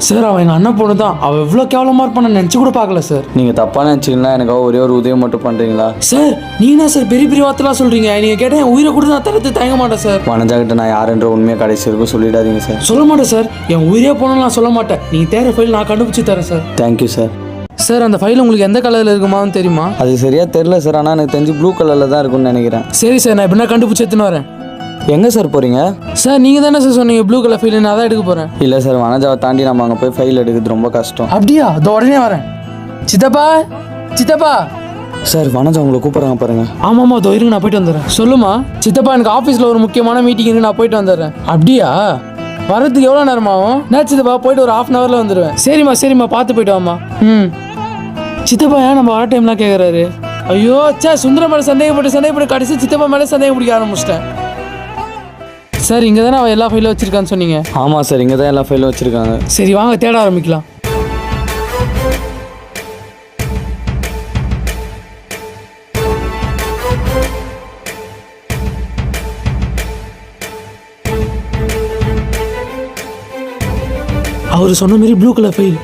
சார், அவன் எங்க அண்ணன் பொண்ணு தான். அவ எவ்வளவு கேவலமா இருப்பான்னு நினைச்சு கூட பார்க்கல சார். நீங்கள் தப்பாக நினச்சிங்களா? எனக்காக ஒரே ஒரு உதவி மட்டும் பண்ணுறீங்களா? சார், நீங்க என்ன சார் பெரிய பெரிய வார்த்தைலாம் சொல்றீங்க? நீங்க கேட்டா என் உயிரை கூட நான் தரத்து தயங்க மாட்டேன் சார். வனஜா கிட்ட நான் யாருன்ற உண்மையை கடைசி வரைக்கும் சொல்லிடாதீங்க சார். சொல்ல மாட்டேன் சார். என் உயிரே போனாலும் நான் சொல்ல மாட்டேன். நீங்க தேடுற ஃபைல் நான் கண்டுபிடிச்சு தரேன் சார். Thank you sir. சார், அந்த ஃபைல் உங்களுக்கு எந்த கலர்ல இருக்குமான்னு தெரியுமா? அது சரியாக தெரில சார், ஆனால் எனக்கு தெரிஞ்சு ப்ளூ கலரில் தான் இருக்கும்னு நினைக்கிறேன். சரி சார், நான் எப்படின்னா கண்டுபிடிச்சு எடுத்துன்னு வரேன். எங்கே சார் போகிறீங்க? சார், நீங்க தானே சார் சொன்னீங்க ப்ளூ கலர் ஃபைல், நான் தான் எடுக்க போறேன். இல்லை சார், வனஜாவை தாண்டி நம்ம அங்கே போய் ஃபைல் எடுக்கிறது ரொம்ப கஷ்டம். அப்படியா? அதோ உடனே வரேன். சித்தப்பா, சித்தப்பா. சார், வனஜா உங்களை கூப்பிட்றாங்க பாருங்க. ஆமாம்மா, அதோ இருங்க, நான் போயிட்டு வந்துடுறேன். சொல்லுமா. சித்தப்பா, எனக்கு ஆஃபீஸில் ஒரு முக்கியமான மீட்டிங் இருக்கு, நான் போயிட்டு வந்துடுறேன். அப்படியா? வரதுக்கு எவ்வளோ நேரம் ஆகும்? நான் சித்தப்பா போயிட்டு ஒரு 1/2 hourல வந்துடுவேன். சரிம்மா சரிம்மா, பார்த்து போயிட்டு வாம்மா. சித்தப்பா ஏன் நம்ம வர டைம்லாம் கேட்குறாரு? ஐயோ சுந்தரம் மேலே சந்தேகப்பட்டு கடைசி சித்தப்பா மேலே சந்தேகம் பிடிக்க ஆரம்பிச்சிட்டேன். சார், இங்கே தானே அவள் எல்லா ஃபைலும் வச்சிருக்கான்னு சொன்னீங்க? ஆமாம் சார், இங்கே தான் எல்லா ஃபைலும் வச்சுருக்காங்க. சரி வாங்க தேட ஆரம்பிக்கலாம். அவர் சொன்ன மாதிரி ப்ளூ கலர் ஃபைல்.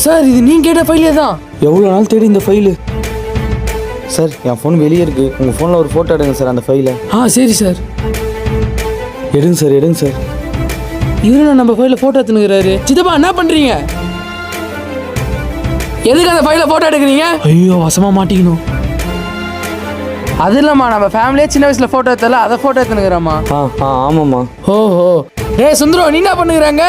சார், இது நீங்க கேட்ட ஃபைலே தான். எவ்வளோ நாள் தேடி இந்த ஃபைலு? சார், என் ஃபோன் வெளியே இருக்குது. உங்கள் ஃபோனில் ஒரு ஃபோட்டோ எடுங்க சார் அந்த ஃபைலை. சரி சார். எடுங்க சார், எடுங்க சார். இவரு நம்ம ஃபைலில் ஃபோட்டோ எடுத்துனுங்கிறாரு. சித்தப்பா என்ன பண்ணுறீங்க? எதுக்கு அந்த ஃபைலில் ஃபோட்டோ எடுக்கிறீங்க? ஐயோ, வசமாக மாட்டிக்கணும். அது இல்லைம்மா, நம்ம ஃபேமிலியே சின்ன வயசில் ஃபோட்டோ எடுத்தால அதை ஃபோட்டோ எடுத்துனுங்கிறாம்மா. ஆமாம்மா. ஓஹோ. சுந்தரம், நீ என்ன பண்ணுகிறாங்க?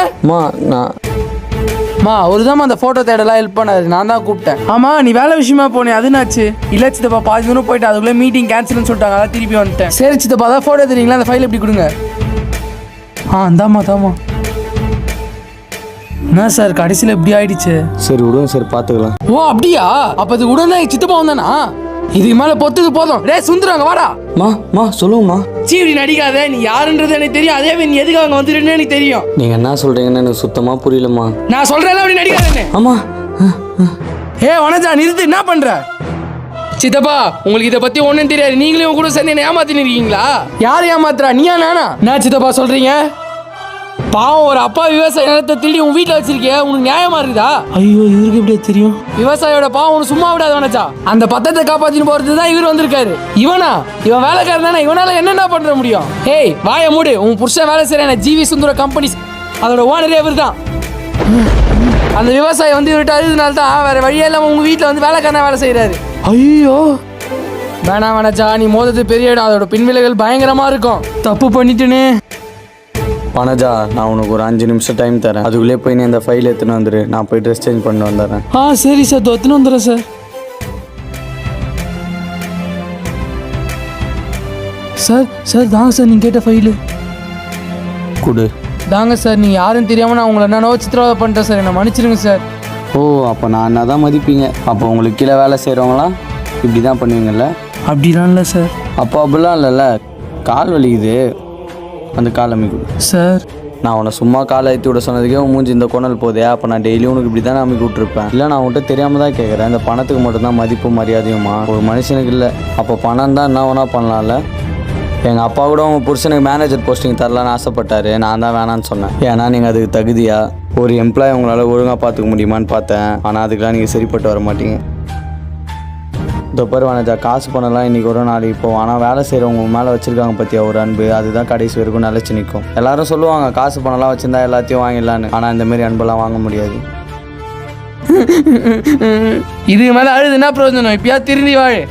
ஒரு தான் அந்த ஃபோட்டோ தேடலாம் ஹெல்ப் பண்ணாரு, நான் தான் கூப்பிட்டேன். ஆமாம், நீ வேலை விஷயமா போனே, அதுனாச்சு? இல்லை சித்தப்பா, பாதி தூரம் போயிட்டு அதுக்குள்ளே மீட்டிங் கேன்சல்னு சொல்லிட்டாங்க, அதான் திருப்பி வந்துட்டேன். சரி சித்தப்பா, அதான் ஃபோட்டோ எடுத்துறீங்களா? அந்த ஃபைல் எப்படி கொடுங்க. தாமா. என்ன சார், கடைசியில் எப்படி ஆயிடுச்சு? சரி விடுங்க சார், பார்த்துக்கலாம். ஓ அப்படியா? அப்போ அது உடனே சித்தப்பா வந்தானா? இதுக்கு மேலே பொத்துக்கு போதும். சுந்தரம், வாடா. சொல்லுங்கம்மா. சீவடி நடிக்காத. நீ யாருன்றது எனக்கு தெரியும், அதே நீ எதுக்கு அங்கே வந்துருன்னு எனக்கு தெரியும். நீங்கள் என்ன சொல்கிறீங்கன்னு எனக்கு சுத்தமாக புரியலம்மா. நான் சொல்கிறேன் அப்படி நடிக்காதேன்னு. ஆமாம். வனஜா, நிறுத்து. என்ன பண்ற? சித்தப்பா, உங்களுக்கு இதை பத்தி ஒன்றும் தெரியாது. நீங்களும் கூட சேர்ந்து என்ன ஏமாத்தின்னு இருக்கீங்களா? யார் ஏமாத்துறா, நீயா நானா? என்ன சித்தப்பா சொல்றீங்க? பாவம், ஒரு அப்பா விவசாய நிலத்தை திருடி உன் வீட்டில் வச்சிருக்கிய, உனக்கு நியாயமா இருக்குதா? ஐயோ, இவருக்கு எப்படியே தெரியும்? விவசாயியோட பாவம் உனக்கு சும்மா விடாது வனஜா. அந்த பத்திரத்தை காப்பாத்தின்னு போறது தான் இவர் வந்திருக்காரு. இவன் வேலைக்காரன் தானே, இவனால என்னென்ன பண்ண முடியும்? வாயை மூடு. உன் புருஷன் வேலை செய்யற ஜிவி சுந்தர கம்பெனிஸ், அதோட ஓனரே இவர் தான். அந்த விவசாயி வந்து இவர்கிட்ட அழுதுனால தான் வேற வழியே இல்லாம உங்க வீட்டில் வந்து வேலைக்காரனா வேலை செய்யறாரு. ஐயோ, வேணாம் வனஜா, நீ மோதது பெரிய இடம், அதோட பின்விளைவுகள் பயங்கரமா இருக்கும். தப்பு பண்ணிட்டுனே. வனஜா, நான் உனக்கு ஒரு 5 நிமிஷம் டைம் தரேன். அதுக்குள்ளே போய் நீ அந்த ஃபைல் எடுத்துன்னு வந்துரு. நான் போய் ட்ரெஸ் சேஞ்ச் பண்ணி வந்துடுறேன். சரி சார், எடுத்துன்னு வந்துடுறேன் சார். சார் தாங்க சார், நீங்கள் கேட்ட ஃபைலு கொடு. தாங்க சார். நீங்கள் யாரும் தெரியாமல் நான் உங்களை என்னென்ன சித்திரவதை பண்ணிட்டேன் சார், என்னை மன்னிச்சிருங்க சார். ஓ, அப்போ நான் என்ன தான் மதிப்பீங்க? அப்போ உங்களுக்கு கீழே வேலை செய்கிறவங்களாம் இப்படி தான் பண்ணுவீங்கல்ல? அப்படிலாம் இல்லை சார். அப்போ அப்படிலாம் இல்லைல்ல. கால் வலிக்குது, அந்த கால் அமைக்கு சார். நான் உன்னை சும்மா காலை ஏற்றி விட சொன்னதுக்கே உன் மூஞ்சி இந்த கோணல் போதே. அப்போ நான் டெய்லியும் உனக்கு இப்படி தான் அமைக்க விட்டுருப்பேன். இல்லை, நான் உன்கிட்ட தெரியாமல் தான் கேட்குறேன். இந்த பணத்துக்கு மட்டும்தான் மதிப்பு மரியாதையுமா ஒரு மனுஷனுக்கு இல்லை? அப்போ பணம் தான் என்ன வேணா பண்ணலாம்ல? எங்கள் அப்பா கூட உங்கள் புருஷனுக்கு மேனேஜர் போஸ்டிங் தரலான்னு ஆசைப்பட்டாரு. நான் தான் வேணான்னு சொன்னேன். ஏன்னா நீங்கள் அதுக்கு தகுதியா? ஒரு எம்ப்ளாய் உங்களால் ஒழுங்காக பார்த்துக்க முடியுமான்னு பார்த்தேன். ஆனால் அதுக்கெலாம் நீங்கள் சரிப்பட்டு வர மாட்டீங்க. இந்த பாரு வனஜா, காசு பணம்லாம் இன்றைக்கி ஒரு நாளைக்கு போவோம். ஆனால் வேலை செய்கிறவங்க மேலே வச்சுருக்காங்க பற்றியா ஒரு அன்பு, அதுதான் கடைசி வரைக்கும் நிலச்சி நிற்கும். எல்லாரும் சொல்லுவாங்க காசு பணம்லாம் வச்சுருந்தா எல்லாத்தையும் வாங்கிடலான்னு. ஆனால் இந்தமாரி அன்பெல்லாம் வாங்க முடியாது. இதுக்கு மேலே அழுதுன்னா பிரயோஜனம். இப்பயா திருந்தி வாழு.